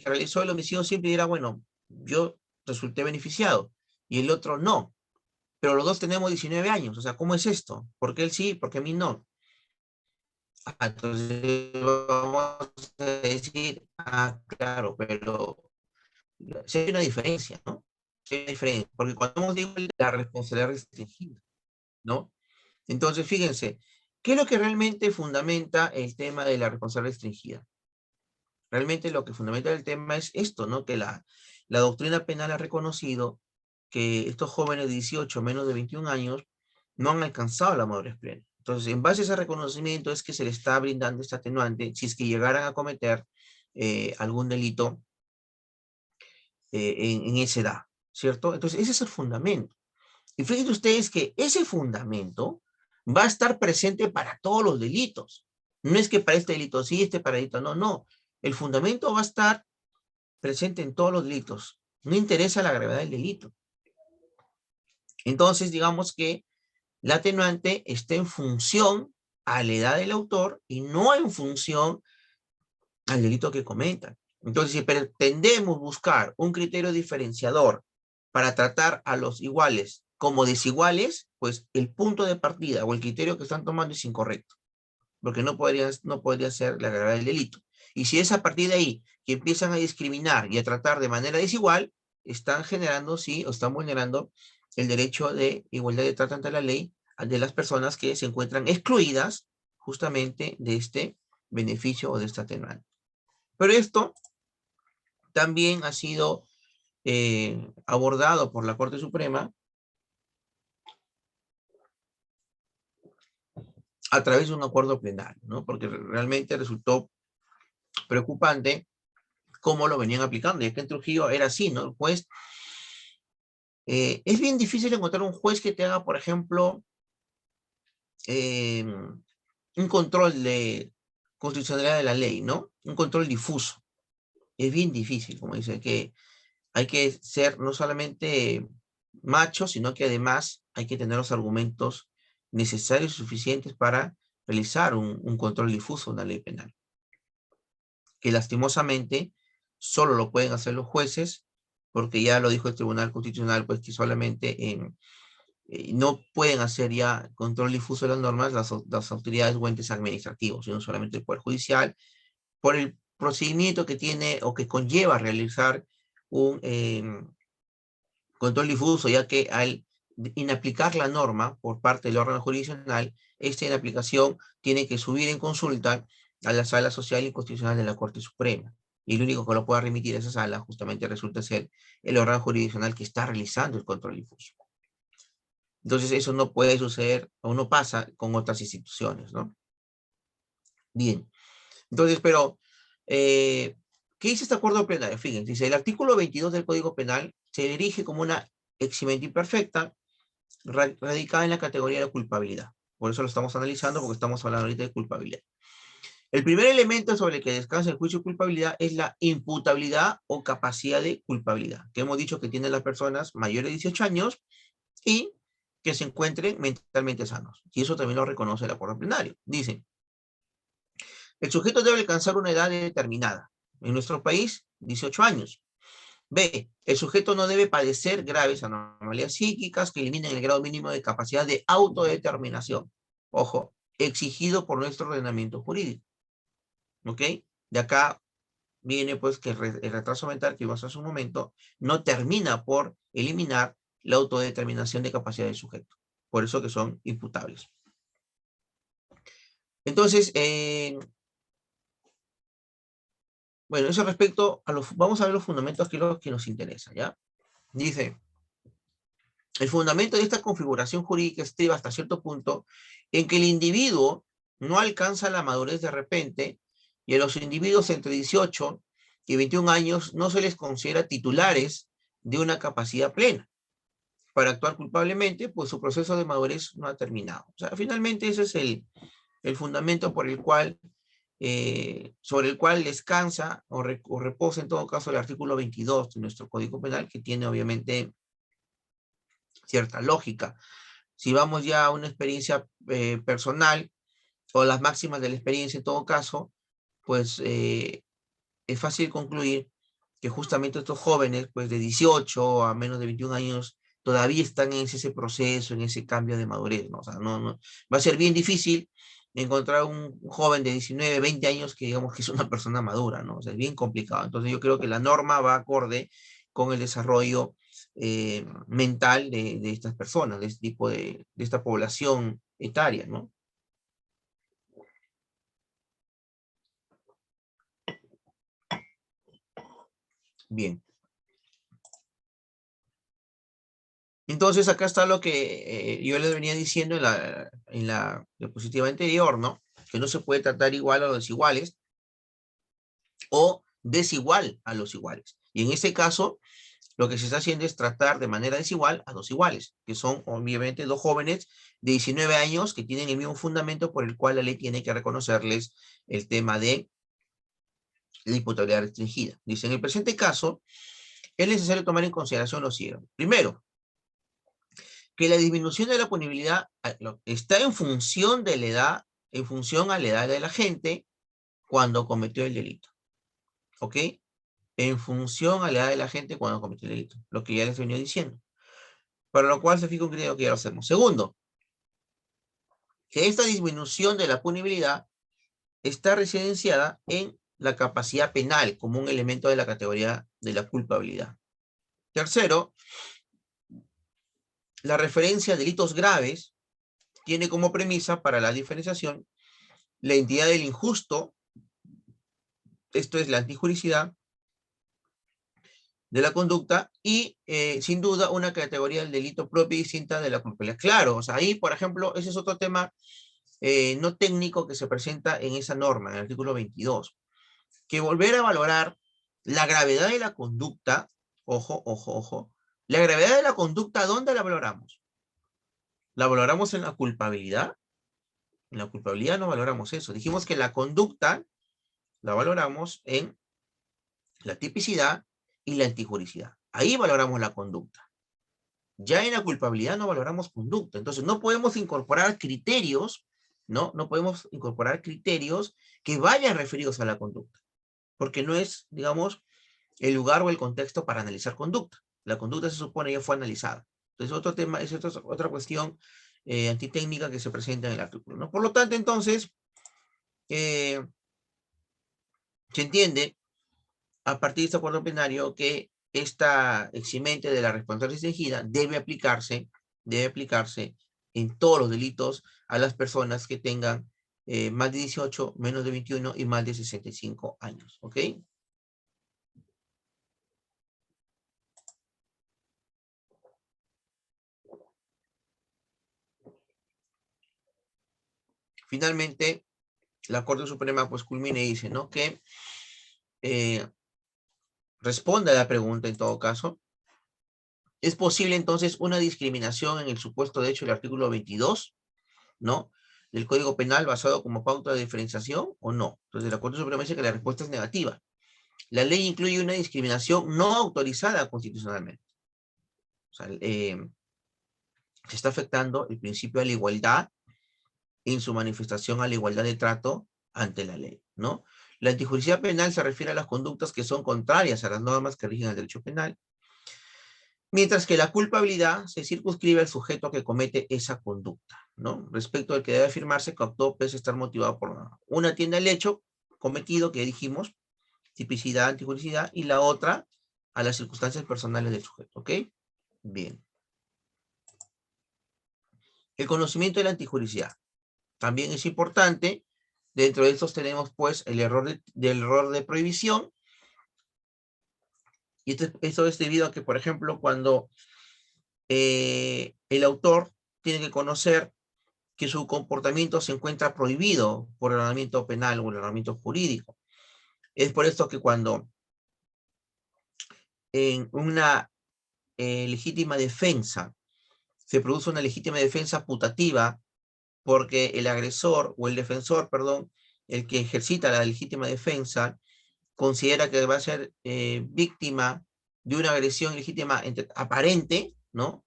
realizó el homicidio simple dirá, bueno, yo resulté beneficiado, y el otro no, pero los dos tenemos 19 años, o sea, ¿cómo es esto? ¿Por qué él sí, por qué a mí no? Entonces vamos a decir, claro, pero sí hay una diferencia, ¿no? hay diferencia, porque cuando hemos dicho la responsabilidad restringida, ¿no? Entonces, fíjense, ¿qué es lo que realmente fundamenta el tema de la responsabilidad restringida? Realmente lo que fundamenta el tema es esto, ¿no? Que la doctrina penal ha reconocido que estos jóvenes de 18, menos de 21 años, no han alcanzado la madurez plena. Entonces, en base a ese reconocimiento es que se le está brindando este atenuante si es que llegaran a cometer algún delito en esa edad, ¿cierto? Entonces, ese es el fundamento. Y fíjense ustedes que ese fundamento va a estar presente para todos los delitos. No es que para este delito sí, este para delito no, no. El fundamento va a estar presente en todos los delitos. No interesa la gravedad del delito. Entonces, digamos que la atenuante está en función a la edad del autor y no en función al delito que cometa. Entonces, si pretendemos buscar un criterio diferenciador para tratar a los iguales como desiguales, pues el punto de partida o el criterio que están tomando es incorrecto, porque no podría ser la gravedad del delito. Y si es a partir de ahí que empiezan a discriminar y a tratar de manera desigual, están generando, sí, o están vulnerando el derecho de igualdad de trato ante la ley de las personas que se encuentran excluidas justamente de este beneficio o de esta atenuante. Pero esto también ha sido abordado por la Corte Suprema a través de un acuerdo plenario, ¿no? Porque realmente resultó preocupante cómo lo venían aplicando, y es que en Trujillo era así, ¿no? El juez, es bien difícil encontrar un juez que te haga, por ejemplo, un control de constitucionalidad de la ley, ¿no? Un control difuso. Es bien difícil, como dice, que hay que ser no solamente macho, sino que además hay que tener los argumentos necesarios y suficientes para realizar un control difuso de una ley penal. Que lastimosamente solo lo pueden hacer los jueces, porque ya lo dijo el Tribunal Constitucional, pues que solamente no pueden hacer ya control difuso de las normas las autoridades o entes administrativos, sino solamente el Poder Judicial, por el procedimiento que tiene o que conlleva realizar un control difuso, ya que al inaplicar la norma por parte del órgano jurisdiccional, esta inaplicación tiene que subir en consulta a la Sala Social y Constitucional de la Corte Suprema. Y el único que lo pueda remitir a esa sala justamente resulta ser el órgano jurisdiccional que está realizando el control difuso. Entonces eso no puede suceder o no pasa con otras instituciones, ¿no? Bien. Entonces, pero, ¿qué dice este acuerdo plenario? Fíjense, dice, el artículo 22 del Código Penal se dirige como una eximente imperfecta radicada en la categoría de culpabilidad. Por eso lo estamos analizando, porque estamos hablando ahorita de culpabilidad. El primer elemento sobre el que descansa el juicio de culpabilidad es la imputabilidad o capacidad de culpabilidad, que hemos dicho que tienen las personas mayores de 18 años y que se encuentren mentalmente sanos. Y eso también lo reconoce el acuerdo plenario. Dice, el sujeto debe alcanzar una edad determinada. En nuestro país, 18 años. B. El sujeto no debe padecer graves anomalías psíquicas que eliminen el grado mínimo de capacidad de autodeterminación. Ojo, exigido por nuestro ordenamiento jurídico. ¿Ok? De acá viene pues que el retraso mental que vimos hace un momento no termina por eliminar la autodeterminación de capacidad del sujeto. Por eso que son imputables. Entonces, bueno, eso respecto a los, vamos a ver los fundamentos que nos interesan, ¿ya? Dice, el fundamento de esta configuración jurídica estriba hasta cierto punto en que el individuo no alcanza la madurez de repente y a los individuos entre 18 y 21 años no se les considera titulares de una capacidad plena para actuar culpablemente, pues su proceso de madurez no ha terminado. O sea, finalmente ese es el fundamento por el cual, sobre el cual descansa o reposa en todo caso el artículo 22 de nuestro Código Penal, que tiene obviamente cierta lógica. Si vamos ya a una experiencia personal o las máximas de la experiencia en todo caso, pues es fácil concluir que justamente estos jóvenes, pues de 18 a menos de 21 años, todavía están en ese proceso, en ese cambio de madurez, ¿no? O sea, no, va a ser bien difícil encontrar un joven de 19, 20 años que digamos que es una persona madura, ¿no? O sea, es bien complicado. Entonces yo creo que la norma va acorde con el desarrollo mental de estas personas, de este tipo de esta población etaria, ¿no? Bien. Entonces, acá está lo que yo les venía diciendo en la diapositiva anterior, ¿no? Que no se puede tratar igual a los desiguales o desigual a los iguales. Y en este caso, lo que se está haciendo es tratar de manera desigual a dos iguales, que son obviamente dos jóvenes de 19 años que tienen el mismo fundamento por el cual la ley tiene que reconocerles el tema de la imputabilidad restringida. Dice, en el presente caso, es necesario tomar en consideración lo siguiente. Primero, que la disminución de la punibilidad está en función de la edad, en función a la edad de la gente cuando cometió el delito. ¿Ok? En función a la edad de la gente cuando cometió el delito. Lo que ya les venía diciendo. Para lo cual se fija un criterio que ya lo hacemos. Segundo, que esta disminución de la punibilidad está residenciada en la capacidad penal como un elemento de la categoría de la culpabilidad. Tercero, la referencia a delitos graves tiene como premisa para la diferenciación la entidad del injusto, esto es la antijuricidad de la conducta, y sin duda una categoría del delito propio y distinta de la culpabilidad. Claro, o sea, ahí, por ejemplo, ese es otro tema no técnico que se presenta en esa norma, en el artículo 22, que volver a valorar la gravedad de la conducta, ojo, ojo, ojo, la gravedad de la conducta, ¿dónde la valoramos? ¿La valoramos en la culpabilidad? En la culpabilidad no valoramos eso. Dijimos que la conducta la valoramos en la tipicidad y la antijuricidad. Ahí valoramos la conducta. Ya en la culpabilidad no valoramos conducta. Entonces no podemos incorporar criterios, ¿no? No podemos incorporar criterios que vayan referidos a la conducta. Porque no es, digamos, el lugar o el contexto para analizar conducta. La conducta se supone ya fue analizada. Entonces otro tema, es otra cuestión antitécnica que se presenta en el artículo, ¿no? Por lo tanto, entonces, se entiende a partir de este acuerdo plenario que esta eximente de la responsabilidad restringida debe aplicarse en todos los delitos a las personas que tengan más de 18, menos de 21 y más de 65 años, ¿ok? Finalmente, la Corte Suprema pues culmina y dice, ¿no? Que eh, responde a la pregunta en todo caso. ¿Es posible entonces una discriminación en el supuesto de hecho del artículo 22, ¿no? Del Código Penal basado como pauta de diferenciación o no? Entonces la Corte Suprema dice que la respuesta es negativa. La ley incluye una discriminación no autorizada constitucionalmente. O sea, se está afectando el principio de la igualdad en su manifestación a la igualdad de trato ante la ley, ¿no? La antijuricidad penal se refiere a las conductas que son contrarias a las normas que rigen el derecho penal, mientras que la culpabilidad se circunscribe al sujeto que comete esa conducta, ¿no? Respecto al que debe afirmarse que actuó pese a estar motivado por una tiende al hecho cometido que dijimos, tipicidad, antijuricidad, y la otra a las circunstancias personales del sujeto, ¿ok? Bien. El conocimiento de la antijuricidad también es importante. Dentro de estos tenemos pues el error del error de prohibición, y esto es debido a que, por ejemplo, cuando el autor tiene que conocer que su comportamiento se encuentra prohibido por el ordenamiento penal o el ordenamiento jurídico. Es por esto que cuando en una legítima defensa se produce una legítima defensa putativa porque el agresor o el defensor, perdón, el que ejercita la legítima defensa, considera que va a ser víctima de una agresión legítima aparente, ¿no?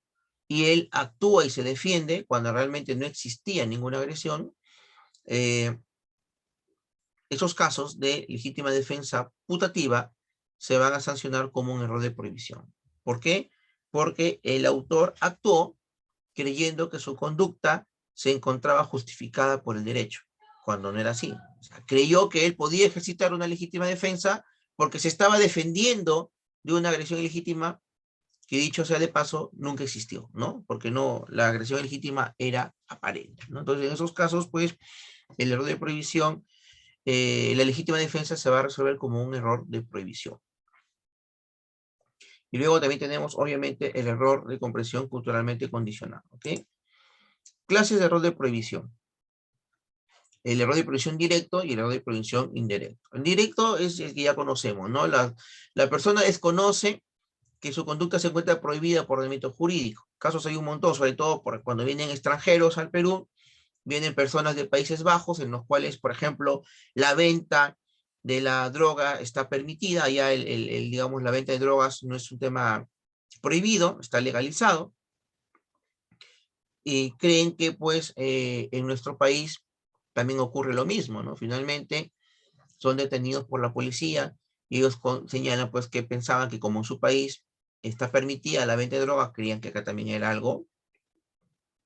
Y él actúa y se defiende cuando realmente no existía ninguna agresión. Esos casos de legítima defensa putativa se van a sancionar como un error de prohibición. ¿Por qué? Porque el autor actuó creyendo que su conducta se encontraba justificada por el derecho, cuando no era así. O sea, creyó que él podía ejercitar una legítima defensa porque se estaba defendiendo de una agresión ilegítima que dicho sea de paso, nunca existió, ¿no? Porque no, la agresión ilegítima era aparente, ¿no? Entonces, en esos casos, pues, el error de prohibición, la legítima defensa se va a resolver como un error de prohibición. Y luego también tenemos, obviamente, el error de comprensión culturalmente condicionado, ¿ok? Clases de error de prohibición. El error de prohibición directo y el error de prohibición indirecto. El directo es el que ya conocemos, ¿no? La persona desconoce que su conducta se encuentra prohibida por ordenamiento jurídico. Casos hay un montón, sobre todo cuando vienen extranjeros al Perú, vienen personas de Países Bajos, en los cuales, por ejemplo, la venta de la droga está permitida, ya digamos, la venta de drogas no es un tema prohibido, está legalizado, y creen que, pues, en nuestro país también ocurre lo mismo, ¿no? Finalmente, son detenidos por la policía y ellos señalan, pues, que pensaban que como en su país está permitida la venta de drogas, creían que acá también era algo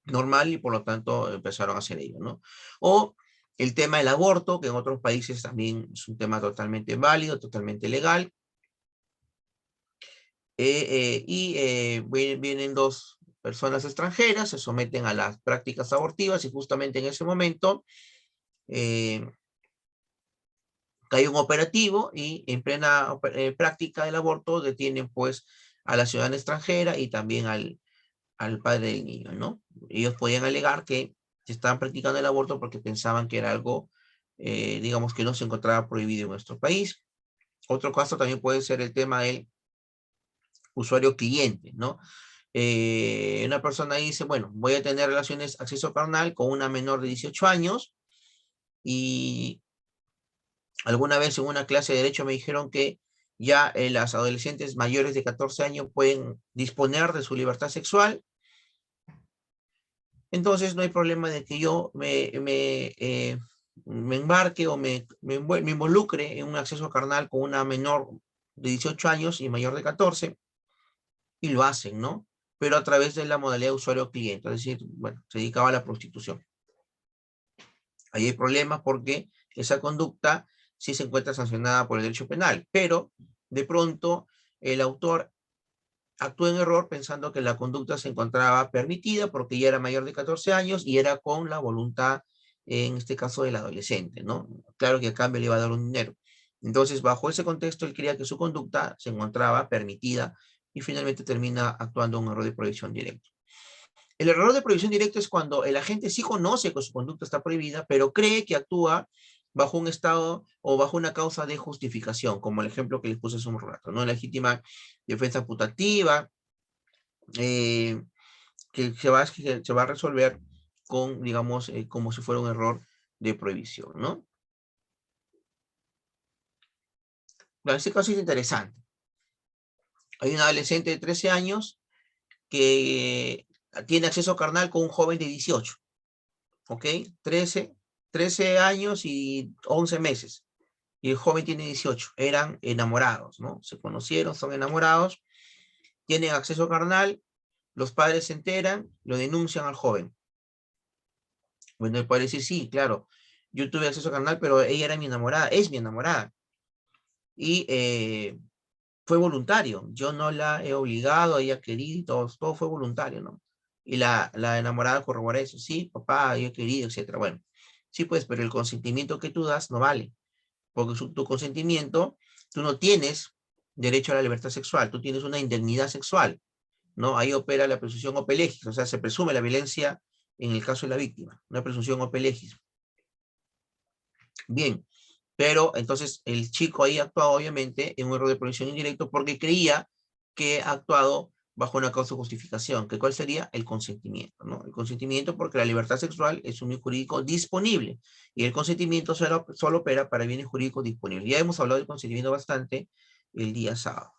normal y por lo tanto empezaron a hacer ello, ¿no? O el tema del aborto, que en otros países también es un tema totalmente válido, totalmente legal. Vienen dos personas extranjeras, se someten a las prácticas abortivas y justamente en ese momento eh, cae un operativo y en plena práctica del aborto detienen pues a la ciudadana extranjera y también al padre del niño, ¿no? Ellos podían alegar que estaban practicando el aborto porque pensaban que era algo, digamos, que no se encontraba prohibido en nuestro país. Otro caso también puede ser el tema del usuario cliente, ¿no? Una persona dice, bueno, voy a tener relaciones, acceso carnal con una menor de 18 años y alguna vez en una clase de derecho me dijeron que ya las adolescentes mayores de 14 años pueden disponer de su libertad sexual. Entonces no hay problema de que yo me embarque o me involucre en un acceso carnal con una menor de 18 años y mayor de 14, y lo hacen, ¿no? Pero a través de la modalidad de usuario-cliente, es decir, bueno, se dedicaba a la prostitución. Ahí hay problemas porque esa conducta sí se encuentra sancionada por el derecho penal, pero de pronto el autor actuó en error pensando que la conducta se encontraba permitida porque ya era mayor de 14 años y era con la voluntad, en este caso, del adolescente, ¿no? Claro que a cambio le iba a dar un dinero. Entonces, bajo ese contexto, él creía que su conducta se encontraba permitida y finalmente termina actuando un error de prohibición directa. El error de prohibición directa es cuando el agente sí conoce que su conducta está prohibida, pero cree que actúa bajo un estado o bajo una causa de justificación, como el ejemplo que les puse hace un rato, ¿no? Legítima defensa putativa, eh, que se va a resolver con, digamos, como si fuera un error de prohibición, ¿no? Bueno, este caso es interesante. Hay un adolescente de 13 años que tiene acceso carnal con un joven de 18, ¿ok? 13, 13 años y 11 meses. Y el joven tiene 18. Eran enamorados, ¿no? Se conocieron, son enamorados, tienen acceso carnal, los padres se enteran, lo denuncian al joven. Bueno, él puede decir, sí, claro, yo tuve acceso carnal, pero ella era mi enamorada, es mi enamorada. Y fue voluntario, yo no la he obligado, ella querido, y todo fue voluntario, ¿no? Y la enamorada corrobora eso, sí, papá, yo he querido, etcétera. Bueno, sí, pues, pero el consentimiento que tú das no vale, porque tu consentimiento, tú no tienes derecho a la libertad sexual, tú tienes una indemnidad sexual, ¿no? Ahí opera la presunción ope legis, o sea, se presume la violencia en el caso de la víctima, una presunción ope legis. Bien, pero entonces el chico ahí ha actuado obviamente en un error de prohibición indirecto porque creía que ha actuado bajo una causa de justificación, que cuál sería el consentimiento, ¿no? El consentimiento porque la libertad sexual es un bien jurídico disponible y el consentimiento solo opera para bienes jurídicos disponibles. Ya hemos hablado del consentimiento bastante el día sábado.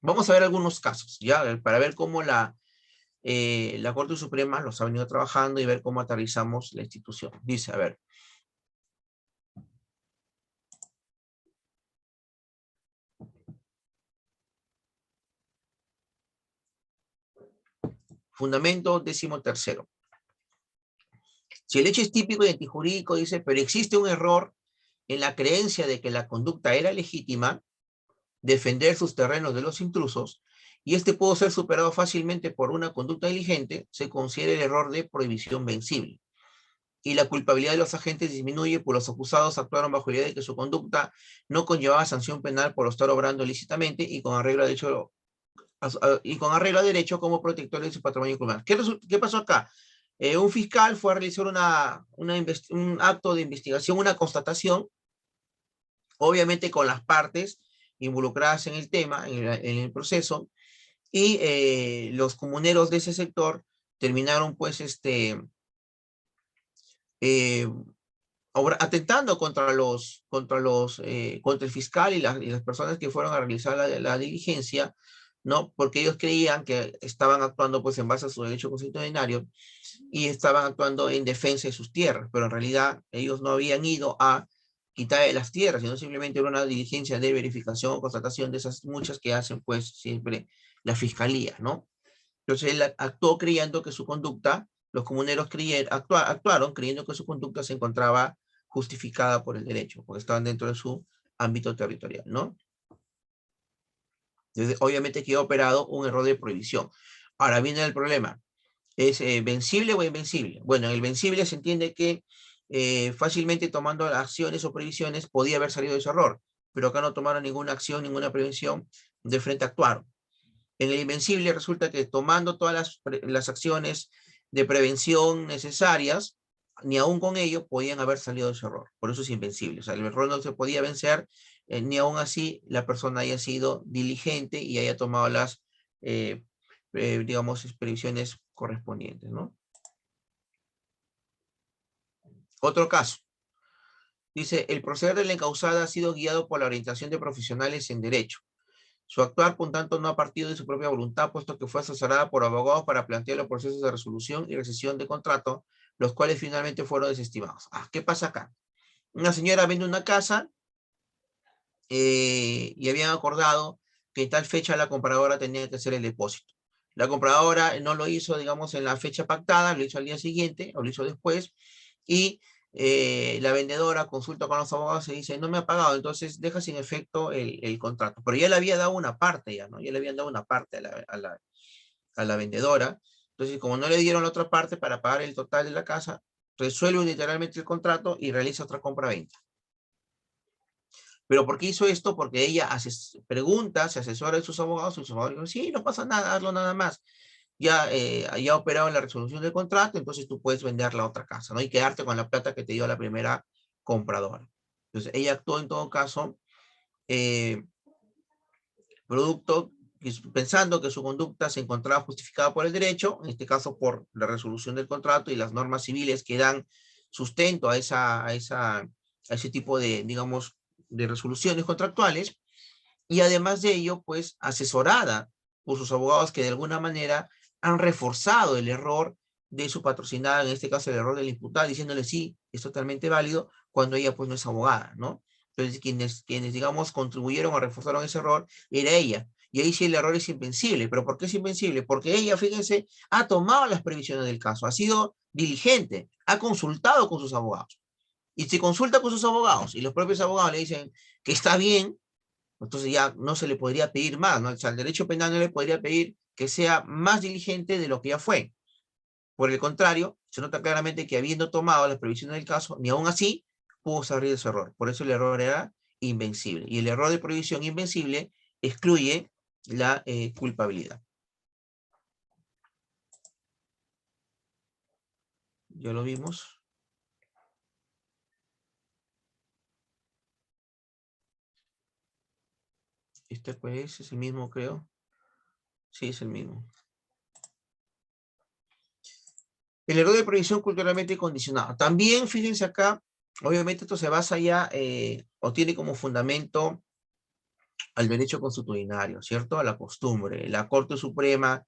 Vamos a ver algunos casos, ¿ya? Para ver cómo la Corte Suprema los ha venido trabajando y ver cómo aterrizamos la institución. Dice, a ver, fundamento 13º. Si el hecho es típico y antijurídico, dice, pero existe un error en la creencia de que la conducta era legítima, defender sus terrenos de los intrusos, y este pudo ser superado fácilmente por una conducta diligente, se considera el error de prohibición vencible. Y la culpabilidad de los agentes disminuye, pues los acusados actuaron bajo la idea de que su conducta no conllevaba sanción penal por estar obrando ilícitamente y con arreglo a derecho como protectores de su patrimonio criminal. ¿Qué pasó acá? Un fiscal fue a realizar un acto de investigación, una constatación, obviamente con las partes involucradas en el tema, en el proceso, y los comuneros de ese sector terminaron pues eh, atentando contra el fiscal y las personas que fueron a realizar la diligencia, ¿no? Porque ellos creían que estaban actuando pues en base a su derecho constitucional y estaban actuando en defensa de sus tierras, pero en realidad ellos no habían ido a quitarle las tierras, sino simplemente era una diligencia de verificación o constatación de esas muchas que hacen pues siempre la fiscalía, ¿no? Entonces él actuó creyendo que su conducta, los comuneros actuaron creyendo que su conducta se encontraba justificada por el derecho, porque estaban dentro de su ámbito territorial, ¿no? Entonces, obviamente quedó operado un error de prohibición. Ahora viene el problema. ¿Es vencible o invencible? Bueno, en el vencible se entiende que fácilmente tomando acciones o previsiones podía haber salido de ese error, pero acá no tomaron ninguna acción, ninguna prevención, de frente actuaron. En el invencible resulta que tomando todas las acciones de prevención necesarias, ni aún con ello podían haber salido de ese error. Por eso es invencible. O sea, el error no se podía vencer, ni aún así la persona haya sido diligente y haya tomado eh, digamos, previsiones correspondientes, ¿no? Otro caso. Dice, el proceder de la encausada ha sido guiado por la orientación de profesionales en derecho. Su actuar, por tanto, no ha partido de su propia voluntad, puesto que fue asesorada por abogados para plantear los procesos de resolución y rescisión de contrato, los cuales finalmente fueron desestimados. ¿Qué pasa acá? Una señora vende una casa y habían acordado que en tal fecha la compradora tenía que hacer el depósito. La compradora no lo hizo, digamos, en la fecha pactada, lo hizo al día siguiente o lo hizo después, y la vendedora consulta con los abogados y dice, no me ha pagado, entonces deja sin efecto el contrato. Pero ya le había dado una parte, ya, ¿no? Ya le habían dado una parte a la vendedora. Entonces, como no le dieron la otra parte para pagar el total de la casa, resuelve literalmente el contrato y realiza otra compra-venta. ¿Pero por qué hizo esto? Porque ella pregunta, se asesora de sus abogados, y sus abogados dicen, sí, no pasa nada, hazlo nada más. Ya ha operado en la resolución del contrato, entonces tú puedes vender la otra casa, ¿no? Y quedarte con la plata que te dio la primera compradora. Entonces, ella actuó en todo caso, eh, producto, pensando que su conducta se encontraba justificada por el derecho, en este caso por la resolución del contrato y las normas civiles que dan sustento a ese tipo de, digamos, de resoluciones contractuales, y además de ello, pues, asesorada por sus abogados que de alguna manera han reforzado el error de su patrocinada, en este caso el error del imputado, diciéndole sí, es totalmente válido, cuando ella pues no es abogada, ¿no? Entonces, quienes digamos, contribuyeron o reforzaron ese error, era ella. Y ahí sí el error es invencible. ¿Pero por qué es invencible? Porque ella, fíjense, ha tomado las previsiones del caso, ha sido diligente, ha consultado con sus abogados. Y si consulta con sus abogados y los propios abogados le dicen que está bien, entonces ya no se le podría pedir más, ¿no? O sea, el derecho penal no le podría pedir que sea más diligente de lo que ya fue. Por el contrario, se nota claramente que habiendo tomado las previsiones del caso, ni aún así pudo salir de su error. Por eso el error era invencible. Y el error de prohibición invencible excluye la culpabilidad. Ya lo vimos. Este pues es el mismo, creo. Sí, es el mismo. El error de prohibición culturalmente condicionado. También, fíjense acá, obviamente esto se basa ya o tiene como fundamento al derecho consuetudinario, ¿cierto? A la costumbre. La Corte Suprema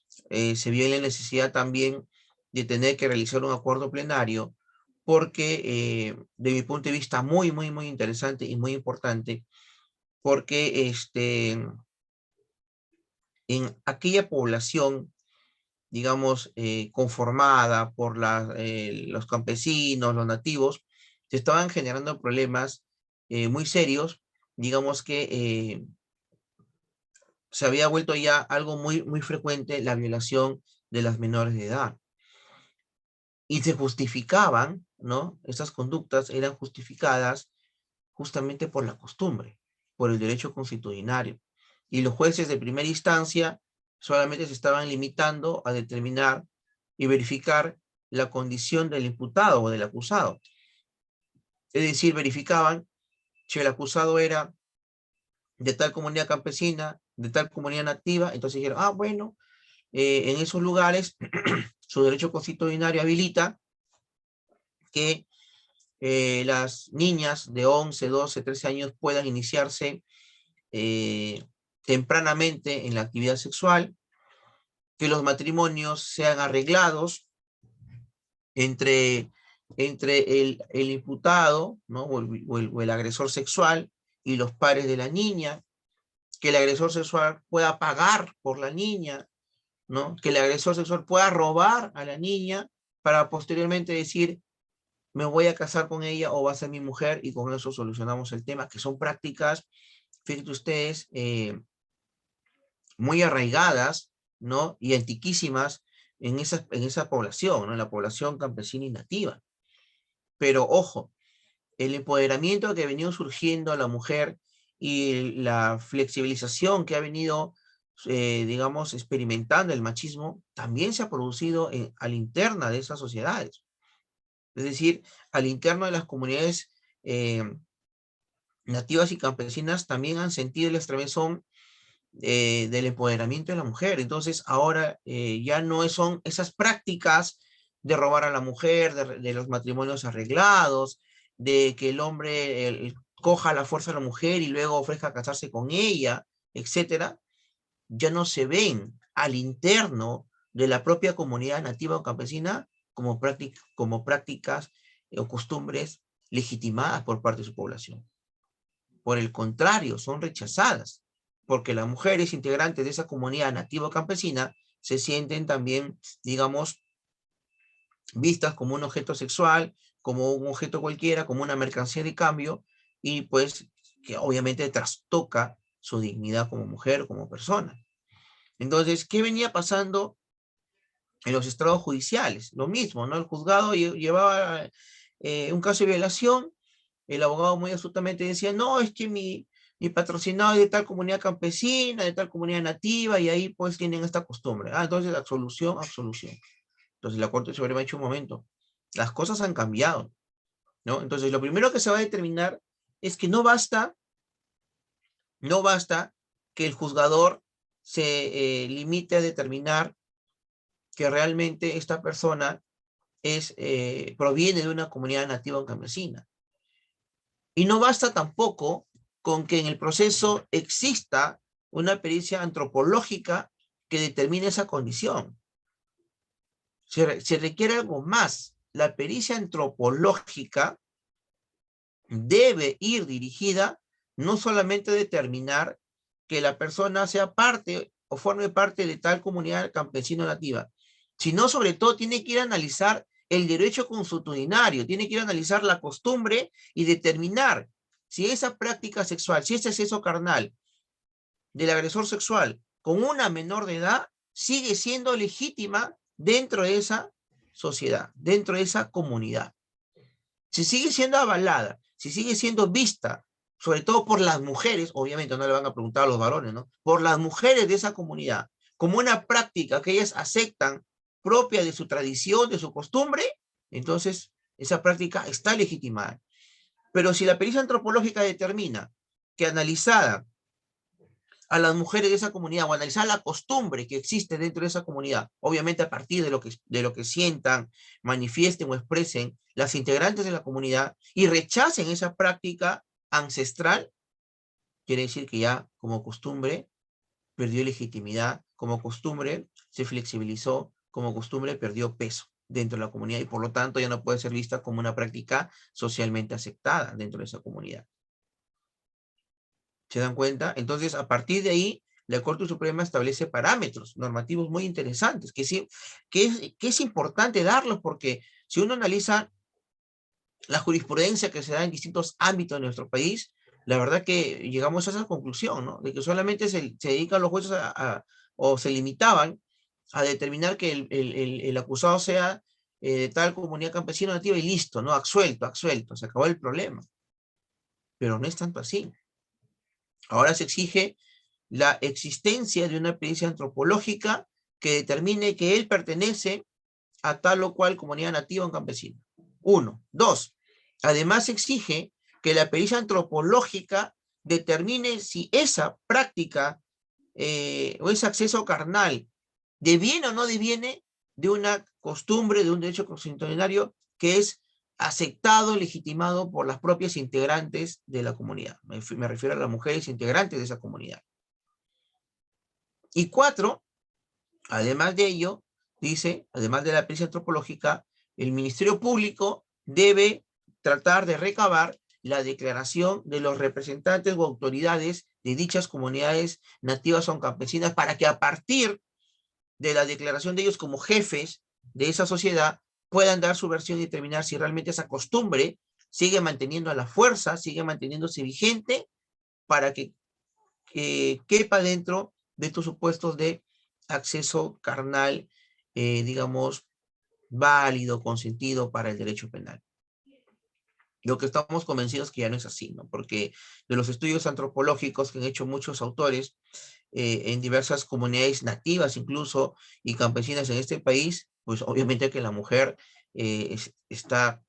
se vio en la necesidad también de tener que realizar un acuerdo plenario porque, de mi punto de vista, muy, muy, muy interesante y muy importante, porque en aquella población, digamos, conformada por los campesinos, los nativos, se estaban generando problemas muy serios, digamos que se había vuelto ya algo muy, muy frecuente la violación de las menores de edad. Y se justificaban, ¿no? Estas conductas eran justificadas justamente por la costumbre, por el derecho constitucional. Y los jueces de primera instancia solamente se estaban limitando a determinar y verificar la condición del imputado o del acusado. Es decir, verificaban si el acusado era de tal comunidad campesina, de tal comunidad nativa, entonces dijeron, ah, bueno, en esos lugares su derecho constitucional habilita que las niñas de 11, 12, 13 años puedan iniciarse tempranamente en la actividad sexual, que los matrimonios sean arreglados entre, entre el imputado, ¿no? O el agresor sexual y los padres de la niña, que el agresor sexual pueda pagar por la niña, ¿no? Que el agresor sexual pueda robar a la niña para posteriormente decir, me voy a casar con ella o va a ser mi mujer y con eso solucionamos el tema, que son prácticas, fíjense ustedes, muy arraigadas, ¿no? Y antiquísimas en esa población, ¿no? En la población campesina y nativa. Pero ojo, el empoderamiento que ha venido surgiendo a la mujer y la flexibilización que ha venido, digamos, experimentando el machismo, también se ha producido a la interna de esas sociedades. Es decir, al interno de las comunidades nativas y campesinas también han sentido el estremezón del empoderamiento de la mujer. Entonces, ahora ya no son esas prácticas de robar a la mujer, de los matrimonios arreglados, de que el hombre coja a la fuerza a la mujer y luego ofrezca casarse con ella, etcétera, ya no se ven al interno de la propia comunidad nativa o campesina como prácticas o costumbres legitimadas por parte de su población. Por el contrario, son rechazadas, porque las mujeres integrantes de esa comunidad nativa o campesina se sienten también, digamos, vistas como un objeto sexual, como un objeto cualquiera, como una mercancía de cambio, y pues que obviamente trastoca su dignidad como mujer, como persona. Entonces, ¿qué venía pasando en los estrados judiciales? Lo mismo, ¿no? El juzgado llevaba un caso de violación, el abogado muy astutamente decía, no, es que mi patrocinado es de tal comunidad campesina, de tal comunidad nativa, y ahí pues tienen esta costumbre. Ah, entonces absolución, absolución. Entonces la Corte Suprema ha dicho un momento, las cosas han cambiado, ¿no? Entonces lo primero que se va a determinar es que no basta que el juzgador se limite a determinar que realmente esta persona proviene de una comunidad nativa o campesina. Y no basta tampoco con que en el proceso exista una pericia antropológica que determine esa condición. Se requiere algo más. La pericia antropológica debe ir dirigida no solamente a determinar que la persona sea parte o forme parte de tal comunidad campesino nativa, sino sobre todo tiene que ir a analizar el derecho consuetudinario, tiene que ir a analizar la costumbre y determinar si esa práctica sexual, si ese exceso carnal del agresor sexual con una menor de edad sigue siendo legítima dentro de esa sociedad, dentro de esa comunidad. Si sigue siendo avalada, si sigue siendo vista, sobre todo por las mujeres, obviamente no le van a preguntar a los varones, ¿no? Por las mujeres de esa comunidad, como una práctica que ellas aceptan propia de su tradición, de su costumbre, entonces esa práctica está legitimada. Pero si la pericia antropológica determina que analizada a las mujeres de esa comunidad o analizar la costumbre que existe dentro de esa comunidad, obviamente a partir de lo que sientan, manifiesten o expresen las integrantes de la comunidad y rechacen esa práctica ancestral, quiere decir que ya como costumbre perdió legitimidad, como costumbre se flexibilizó, como costumbre perdió peso dentro de la comunidad y por lo tanto ya no puede ser vista como una práctica socialmente aceptada dentro de esa comunidad. ¿Se dan cuenta? Entonces, a partir de ahí, la Corte Suprema establece parámetros normativos muy interesantes, que es importante darlos porque si uno analiza la jurisprudencia que se da en distintos ámbitos de nuestro país, la verdad que llegamos a esa conclusión, ¿no? De que solamente se dedican los jueces o se limitaban a determinar que el acusado sea de tal comunidad campesina nativa y listo, ¿no? Absuelto, absuelto, se acabó el problema. Pero no es tanto así. Ahora se exige la existencia de una pericia antropológica que determine que él pertenece a tal o cual comunidad nativa o campesina. Uno. Dos. Además exige que la pericia antropológica determine si esa práctica o ese acceso carnal deviene o no deviene de una costumbre, de un derecho constitucionario que es aceptado, legitimado por las propias integrantes de la comunidad. Me refiero a las mujeres integrantes de esa comunidad. Y cuatro, además de ello, dice, además de la pericia antropológica, el Ministerio Público debe tratar de recabar la declaración de los representantes o autoridades de dichas comunidades nativas o campesinas para que a partir de la declaración de ellos como jefes de esa sociedad puedan dar su versión y determinar si realmente esa costumbre sigue manteniendo a la fuerza, sigue manteniéndose vigente para que quepa dentro de estos supuestos de acceso carnal, digamos, válido, consentido para el derecho penal. Lo que estamos convencidos que ya no es así, ¿no? Porque de los estudios antropológicos que han hecho muchos autores en diversas comunidades nativas incluso y campesinas en este país, pues obviamente que la mujer está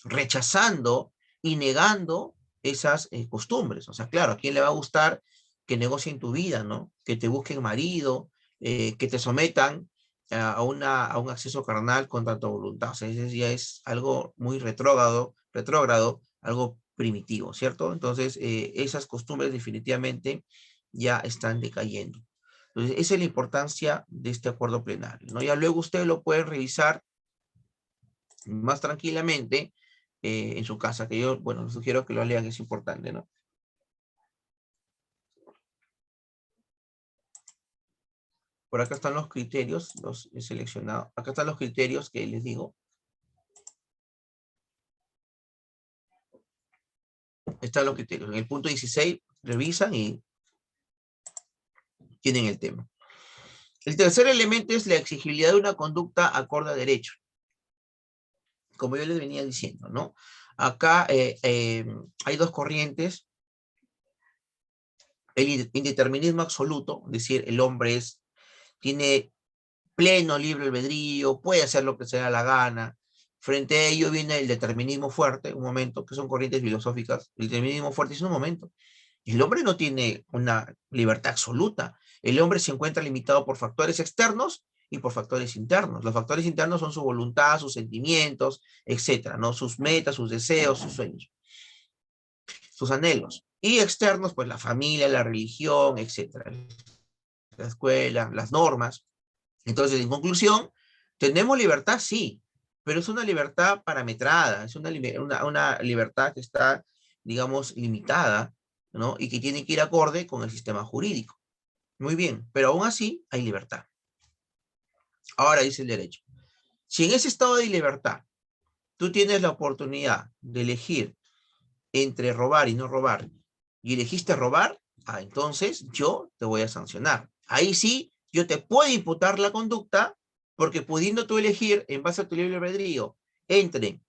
rechazando y negando esas costumbres. O sea, claro, ¿a quién le va a gustar que negocien tu vida, ¿no? Que te busquen marido, que te sometan a un acceso carnal contra tu voluntad? O sea, eso ya es algo muy retrógrado, algo primitivo, ¿cierto? Entonces, esas costumbres definitivamente ya están decayendo. Entonces, esa es la importancia de este acuerdo plenario, ¿no? Ya luego ustedes lo pueden revisar más tranquilamente en su casa, que yo, bueno, les sugiero que lo lean, es importante, ¿no? Por acá están los criterios, los he seleccionado. Acá están los criterios que les digo. Están los criterios. En el punto 16 revisan y tienen el tema. El tercer elemento es la exigibilidad de una conducta acorde a derecho. Como yo les venía diciendo, ¿no? Acá hay dos corrientes. El indeterminismo absoluto, es decir, el hombre tiene pleno libre albedrío, puede hacer lo que se da la gana. Frente a ello viene el determinismo fuerte, un momento, que son corrientes filosóficas. El determinismo fuerte es un momento. El hombre no tiene una libertad absoluta. El hombre se encuentra limitado por factores externos y por factores internos. Los factores internos son su voluntad, sus sentimientos, etcétera, ¿no? Sus metas, sus deseos, sus sueños, sus anhelos. Y externos, pues la familia, la religión, etcétera. La escuela, las normas. Entonces, en conclusión, tenemos libertad, sí, pero es una libertad parametrada, es una libertad que está, digamos, limitada, ¿no? Y que tiene que ir acorde con el sistema jurídico. Muy bien, pero aún así hay libertad. Ahora dice el derecho. Si en ese estado de libertad tú tienes la oportunidad de elegir entre robar y no robar, y elegiste robar, entonces yo te voy a sancionar. Ahí sí, yo te puedo imputar la conducta, porque pudiendo tú elegir en base a tu libre albedrío entre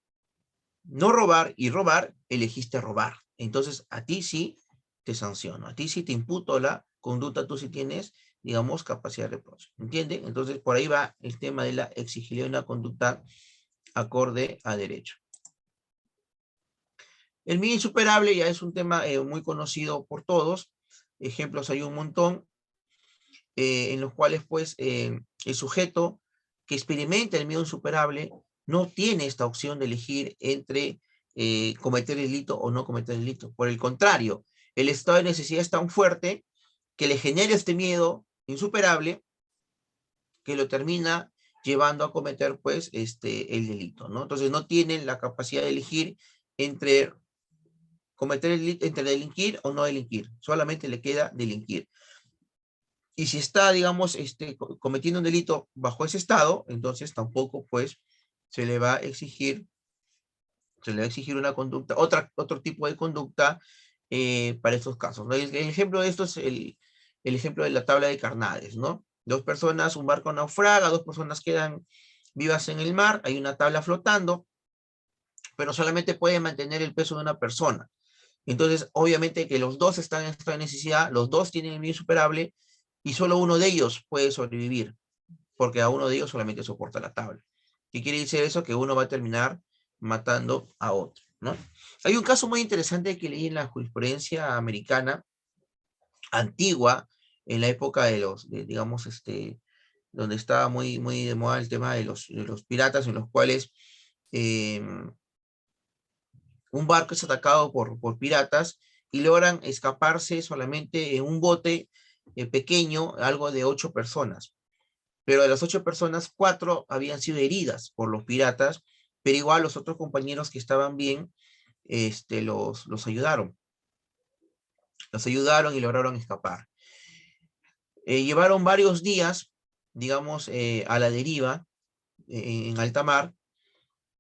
no robar y robar, elegiste robar. Entonces a ti sí te sanciono, a ti sí te imputo la conducta, tú sí tienes, digamos, capacidad de reproche. ¿Entienden? Entonces por ahí va el tema de la exigibilidad de una conducta acorde a derecho. El bien insuperable ya es un tema muy conocido por todos. Ejemplos hay un montón en los cuales pues el sujeto que experimenta el miedo insuperable no tiene esta opción de elegir entre cometer el delito o no cometer el delito. Por el contrario, el estado de necesidad es tan fuerte que le genera este miedo insuperable que lo termina llevando a cometer pues el delito, ¿no? Entonces no tienen la capacidad de elegir entre cometer el delito, entre delinquir o no delinquir, solamente le queda delinquir. Y si está, digamos, cometiendo un delito bajo ese estado, entonces tampoco, pues, se le va a exigir Se le va a exigir una conducta, otro tipo de conducta para estos casos, ¿no? El ejemplo de esto es el ejemplo de la tabla de Carnades, ¿no? Dos personas, un barco naufraga, dos personas quedan vivas en el mar, hay una tabla flotando, pero solamente puede mantener el peso de una persona. Entonces, obviamente que los dos están en esta necesidad, los dos tienen el bien insuperable, y solo uno de ellos puede sobrevivir, porque a uno de ellos solamente soporta la tabla. ¿Qué quiere decir eso? Que uno va a terminar matando a otro, ¿no? Hay un caso muy interesante que leí en la jurisprudencia americana antigua, en la época digamos, donde estaba muy de moda el tema de los piratas, en los cuales eh, un barco es atacado por piratas y logran escaparse solamente en un bote pequeño, algo de 8 personas. Pero de las 8 personas, 4 habían sido heridas por los piratas, pero igual los otros compañeros que estaban bien, los ayudaron. Los ayudaron y lograron escapar. Llevaron varios días, digamos, a la deriva, en alta mar,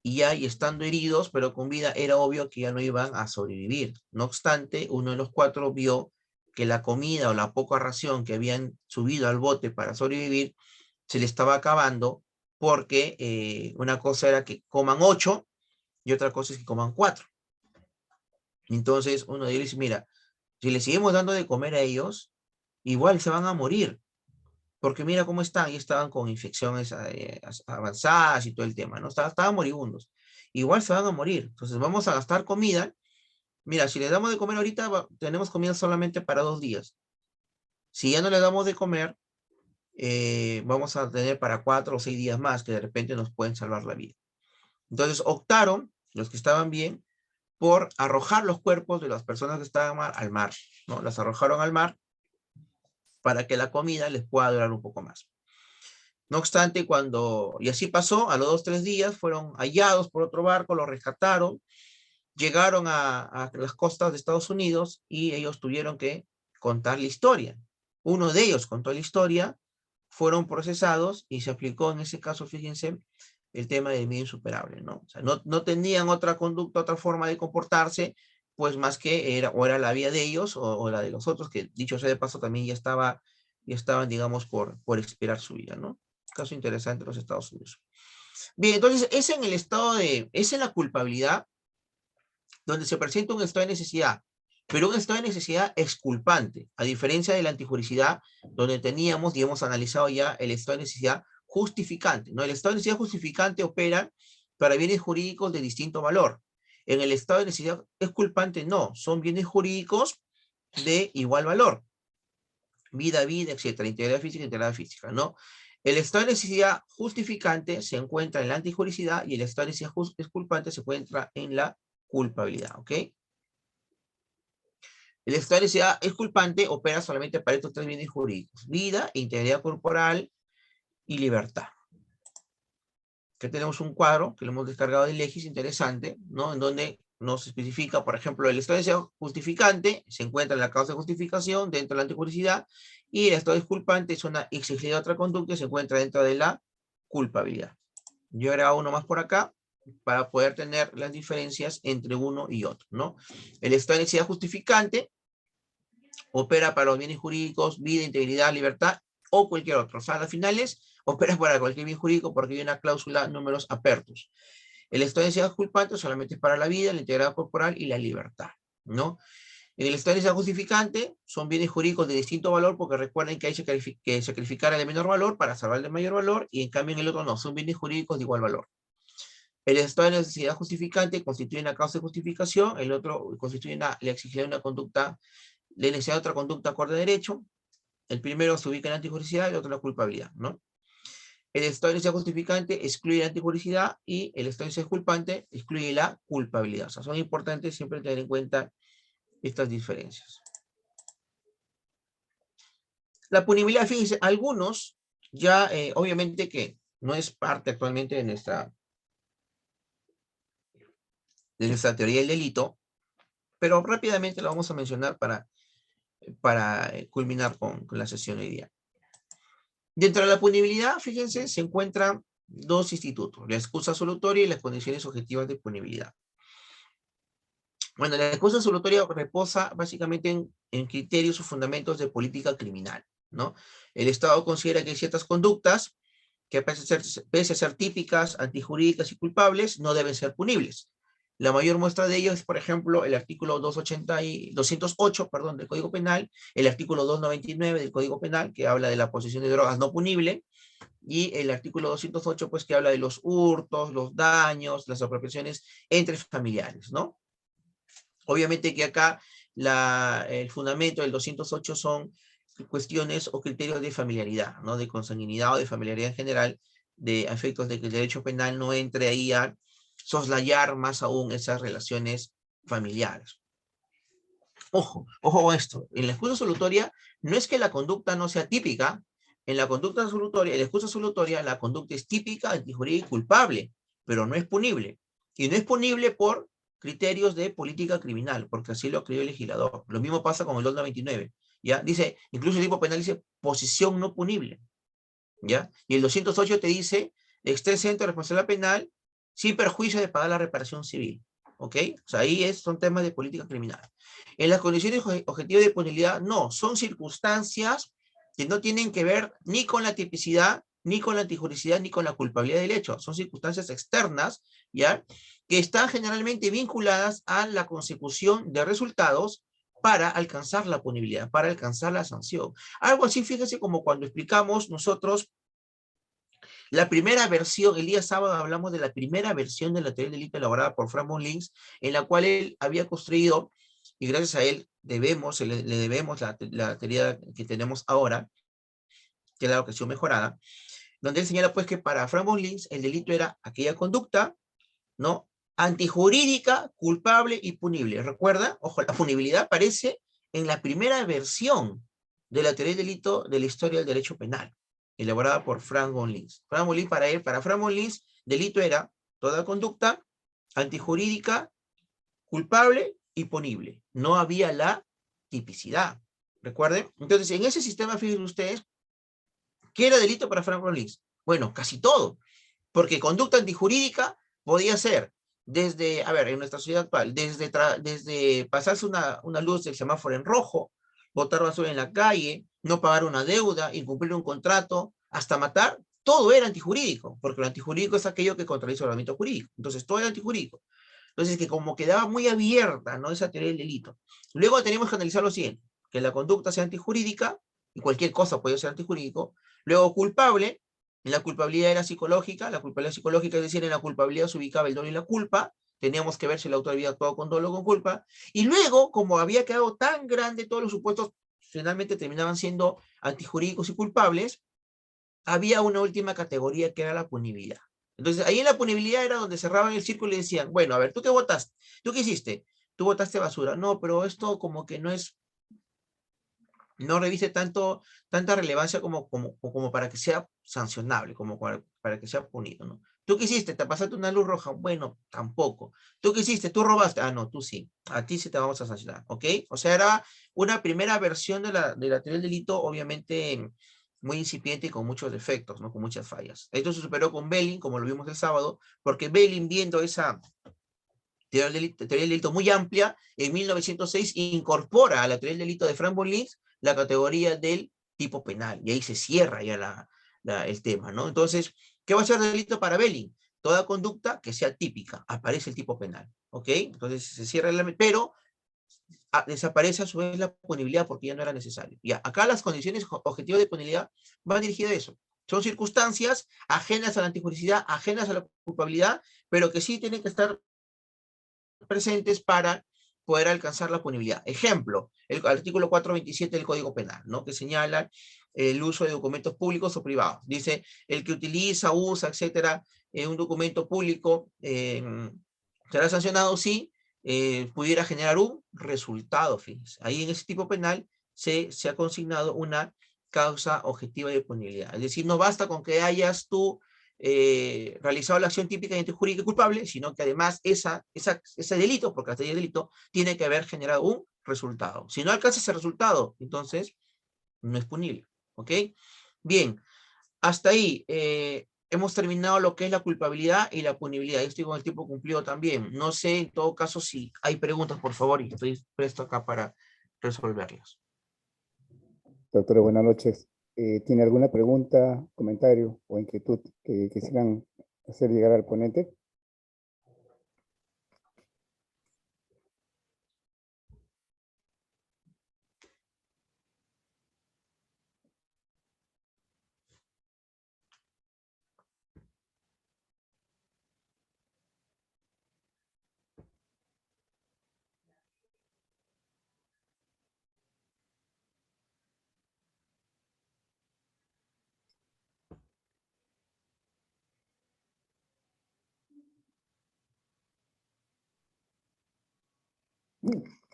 y estando heridos, pero con vida, era obvio que ya no iban a sobrevivir. No obstante, uno de los 4 vio que la comida o la poca ración que habían subido al bote para sobrevivir se le estaba acabando, porque una cosa era que coman 8 y otra cosa es que coman 4. Entonces uno de ellos dice, mira, si le seguimos dando de comer a ellos, igual se van a morir, porque mira cómo están, y estaban con infecciones avanzadas y todo el tema, ¿no? Estaban moribundos. Igual se van a morir, entonces vamos a gastar comida. Mira, si le damos de comer ahorita, tenemos comida solamente para 2 días. Si ya no le damos de comer, vamos a tener para 4 o 6 días más que de repente nos pueden salvar la vida. Entonces optaron, los que estaban bien, por arrojar los cuerpos de las personas que estaban al mar, ¿no? Las arrojaron al mar para que la comida les pueda durar un poco más. No obstante, y así pasó, a los 2 o 3 días fueron hallados por otro barco, los rescataron, llegaron a las costas de Estados Unidos y ellos tuvieron que contar la historia. Uno de ellos contó la historia, fueron procesados y se aplicó en ese caso, fíjense, el tema del bien insuperable, ¿no? O sea, no tenían otra conducta, otra forma de comportarse, pues más que era la vida de ellos o la de los otros, que dicho sea de paso también ya estaban, digamos, por expirar su vida, ¿no? Caso interesante en los Estados Unidos. Bien, entonces es en la culpabilidad donde se presenta un estado de necesidad, pero un estado de necesidad exculpante, a diferencia de la antijuricidad, donde teníamos y hemos analizado ya el estado de necesidad justificante, ¿no? El estado de necesidad justificante opera para bienes jurídicos de distinto valor. En el estado de necesidad exculpante no, son bienes jurídicos de igual valor. Vida, etcétera, integridad física, ¿no? El estado de necesidad justificante se encuentra en la antijuricidad y el estado de necesidad exculpante se encuentra en la culpabilidad, ¿ok? El estado de necesidad exculpante opera solamente para estos 3 bienes jurídicos: vida, integridad corporal y libertad. Aquí tenemos un cuadro que lo hemos descargado de Legis, interesante, ¿no? En donde nos especifica, por ejemplo, el estado de necesidad justificante se encuentra en la causa de justificación dentro de la antijuricidad, y el estado disculpante es una exigencia de otra conducta y se encuentra dentro de la culpabilidad. Yo he agregado uno más por acá para poder tener las diferencias entre uno y otro, ¿no? El estado de necesidad justificante opera para los bienes jurídicos, vida, integridad, libertad o cualquier otro. O sea, a las finales opera para cualquier bien jurídico porque hay una cláusula números apertus. El estado de necesidad culpante solamente es para la vida, la integridad corporal y la libertad, ¿no? En el estado de necesidad justificante son bienes jurídicos de distinto valor, porque recuerden que hay que sacrificar el de menor valor para salvar el de mayor valor, y en cambio en el otro no, son bienes jurídicos de igual valor. El estado de necesidad justificante constituye una causa de justificación, el otro constituye la exigencia de una conducta, la necesidad de otra conducta acorde a derecho. El primero se ubica en la antijuricidad, el otro en la culpabilidad, ¿no? El estado de necesidad justificante excluye la antijuricidad y el estado de necesidad culpante excluye la culpabilidad. O sea, son importantes siempre tener en cuenta estas diferencias. La punibilidad, fíjense, algunos ya, obviamente que no es parte actualmente de nuestra teoría del delito, pero rápidamente lo vamos a mencionar para culminar con la sesión de hoy día. Dentro de la punibilidad, fíjense, se encuentran 2 institutos: la excusa absolutoria y las condiciones objetivas de punibilidad. Bueno, la excusa absolutoria reposa básicamente en criterios o fundamentos de política criminal, ¿no? El Estado considera que hay ciertas conductas que pese a ser típicas, antijurídicas y culpables, no deben ser punibles. La mayor muestra de ello es, por ejemplo, el artículo 208, perdón, del Código Penal, el artículo 299 del Código Penal, que habla de la posesión de drogas no punible, y el artículo 208, pues, que habla de los hurtos, los daños, las apropiaciones entre familiares, ¿no? Obviamente que acá el fundamento del 208 son cuestiones o criterios de familiaridad, ¿no? De consanguinidad o de familiaridad en general, de efectos de que el derecho penal no entre ahí a soslayar más aún esas relaciones familiares. Ojo con esto, en la excusa solutoria no es que la conducta no sea típica, en la conducta solutoria, en la excusa solutoria, la conducta es típica, antijurídica y culpable, pero no es punible. Y no es punible por criterios de política criminal, porque así lo escribió el legislador. Lo mismo pasa con el 299, ¿ya? Dice, incluso el tipo penal dice posición no punible, ¿ya? Y el 208 te dice, esté exento de responsabilidad penal sin perjuicio de pagar la reparación civil, ¿ok? O sea, ahí son temas de política criminal. En las condiciones objetivas de punibilidad, no, son circunstancias que no tienen que ver ni con la tipicidad, ni con la antijuricidad, ni con la culpabilidad del hecho. Son circunstancias externas, ¿ya? Que están generalmente vinculadas a la consecución de resultados para alcanzar la punibilidad, para alcanzar la sanción. Algo así, fíjese, como cuando explicamos nosotros la primera versión, el día sábado hablamos de la primera versión de la teoría del delito elaborada por Frank von Linz, en la cual él había construido, y gracias a él le debemos la teoría que tenemos ahora, que es la que ha sido mejorada, donde él señala pues que para Frank von Linz el delito era aquella conducta, ¿no? Antijurídica, culpable y punible. Recuerda, ojo, la punibilidad aparece en la primera versión de la teoría del delito de la historia del derecho penal, elaborada por Frank von Linz. Frank von Linz, para Frank von Linz, delito era toda conducta antijurídica, culpable y punible. No había la tipicidad. ¿Recuerden? Entonces, en ese sistema, fíjense ustedes, ¿qué era delito para Frank von Linz? Bueno, casi todo. Porque conducta antijurídica podía ser desde, a ver, en nuestra sociedad actual, desde pasarse una luz del semáforo en rojo, botar basura en la calle, no pagar una deuda, incumplir un contrato, hasta matar, todo era antijurídico, porque lo antijurídico es aquello que contradice el ordenamiento jurídico. Entonces, todo era antijurídico. Entonces, que como quedaba muy abierta, ¿no? Esa teoría del delito. Luego tenemos que analizar lo siguiente, que la conducta sea antijurídica, y cualquier cosa puede ser antijurídico. Luego, culpable, la culpabilidad era psicológica, la culpabilidad psicológica, es decir, en la culpabilidad se ubicaba el dolo y la culpa, teníamos que ver si el autor había actuado con dolo o con culpa, y luego, como había quedado tan grande, todos los supuestos finalmente terminaban siendo antijurídicos y culpables, había una última categoría que era la punibilidad. Entonces, ahí en la punibilidad era donde cerraban el círculo y decían, bueno, a ver, ¿tú qué votaste? ¿Tú qué hiciste? Tú votaste basura. No, pero esto como que no reviste tanta relevancia como para que sea sancionable, como para que sea punido, ¿no? ¿Tú qué hiciste? ¿Te pasaste una luz roja? Bueno, tampoco. ¿Tú qué hiciste? ¿Tú robaste? Ah, no, tú sí. A ti sí te vamos a sancionar, ¿ok? O sea, era una primera versión de la teoría del delito, obviamente muy incipiente y con muchos defectos, ¿no? Con muchas fallas. Esto se superó con Belling, como lo vimos el sábado, porque Belling, viendo esa teoría del delito muy amplia, en 1906 incorpora a la teoría del delito de Frank von Linz la categoría del tipo penal, y ahí se cierra ya el tema, ¿no? Entonces, ¿qué va a ser delito para Belling? Toda conducta que sea típica, aparece el tipo penal, ¿ok? Entonces se cierra pero desaparece a su vez la punibilidad porque ya no era necesario. Ya, acá las condiciones objetivas de punibilidad van dirigidas a eso. Son circunstancias ajenas a la antijuricidad, ajenas a la culpabilidad, pero que sí tienen que estar presentes para poder alcanzar la punibilidad. Ejemplo, el artículo 427 del Código Penal, ¿no? Que señala el uso de documentos públicos o privados. Dice, el que utiliza, usa, etcétera, un documento público será sancionado si pudiera generar un resultado, fíjense. Ahí en ese tipo penal se ha consignado una causa objetiva de punibilidad. Es decir, no basta con que hayas tú realizado la acción típica de jurídica culpable, sino que además ese delito, porque hasta ahí el delito, tiene que haber generado un resultado. Si no alcanza ese resultado, entonces no es punible. ¿Ok? Bien, hasta ahí. hemos terminado lo que es la culpabilidad y la punibilidad. Yo estoy con el tiempo cumplido también. No sé, en todo caso, si hay preguntas, por favor, y estoy presto acá para resolverlas. Doctora, buenas noches. ¿Tiene alguna pregunta, comentario o inquietud que quisieran hacer llegar al ponente?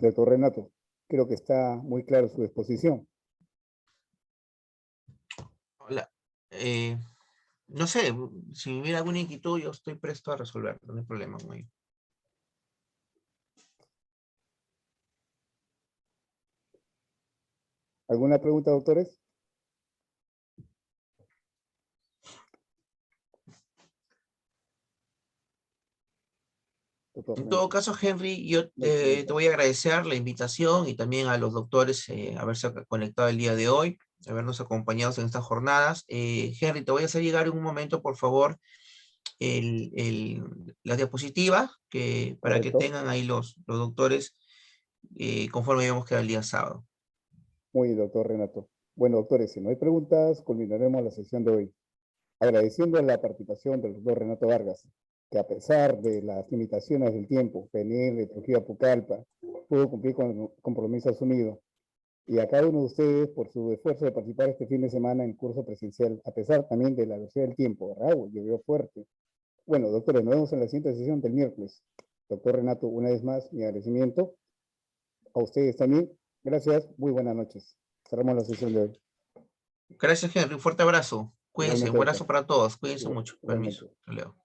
Doctor Renato, creo que está muy claro su exposición. Hola. No sé, si hubiera alguna inquietud, yo estoy presto a resolverlo, no hay problema con ello. ¿Alguna pregunta, doctores? Doctor En todo Renato. caso, Henry, yo No hay te pregunta. voy a agradecer la invitación y también a los doctores haberse conectado el día de hoy, habernos acompañado en estas jornadas. Henry, te voy a hacer llegar en un momento, por favor, la diapositiva para que Correcto. tengan ahí los doctores conforme vemos que era el día sábado. Muy bien, doctor Renato. Bueno, doctores, si no hay preguntas, culminaremos la sesión de hoy. Agradeciendo la participación del doctor Renato Vargas, que a pesar de las limitaciones del tiempo, PNL, Trujillo Pucallpa, pudo cumplir con el compromiso asumido. Y a cada uno de ustedes por su esfuerzo de participar este fin de semana en el curso presencial, a pesar también de la velocidad del tiempo, ¿verdad? Llovió fuerte. Bueno, doctores, nos vemos en la siguiente sesión del miércoles. Doctor Renato, una vez más, mi agradecimiento. A ustedes también. Gracias. Muy buenas noches. Cerramos la sesión de hoy. Gracias, Henry. Un fuerte abrazo. Cuídense. Un Igualmente, abrazo doctor. para todos. Cuídense mucho. Permiso. Igualmente. Hasta luego.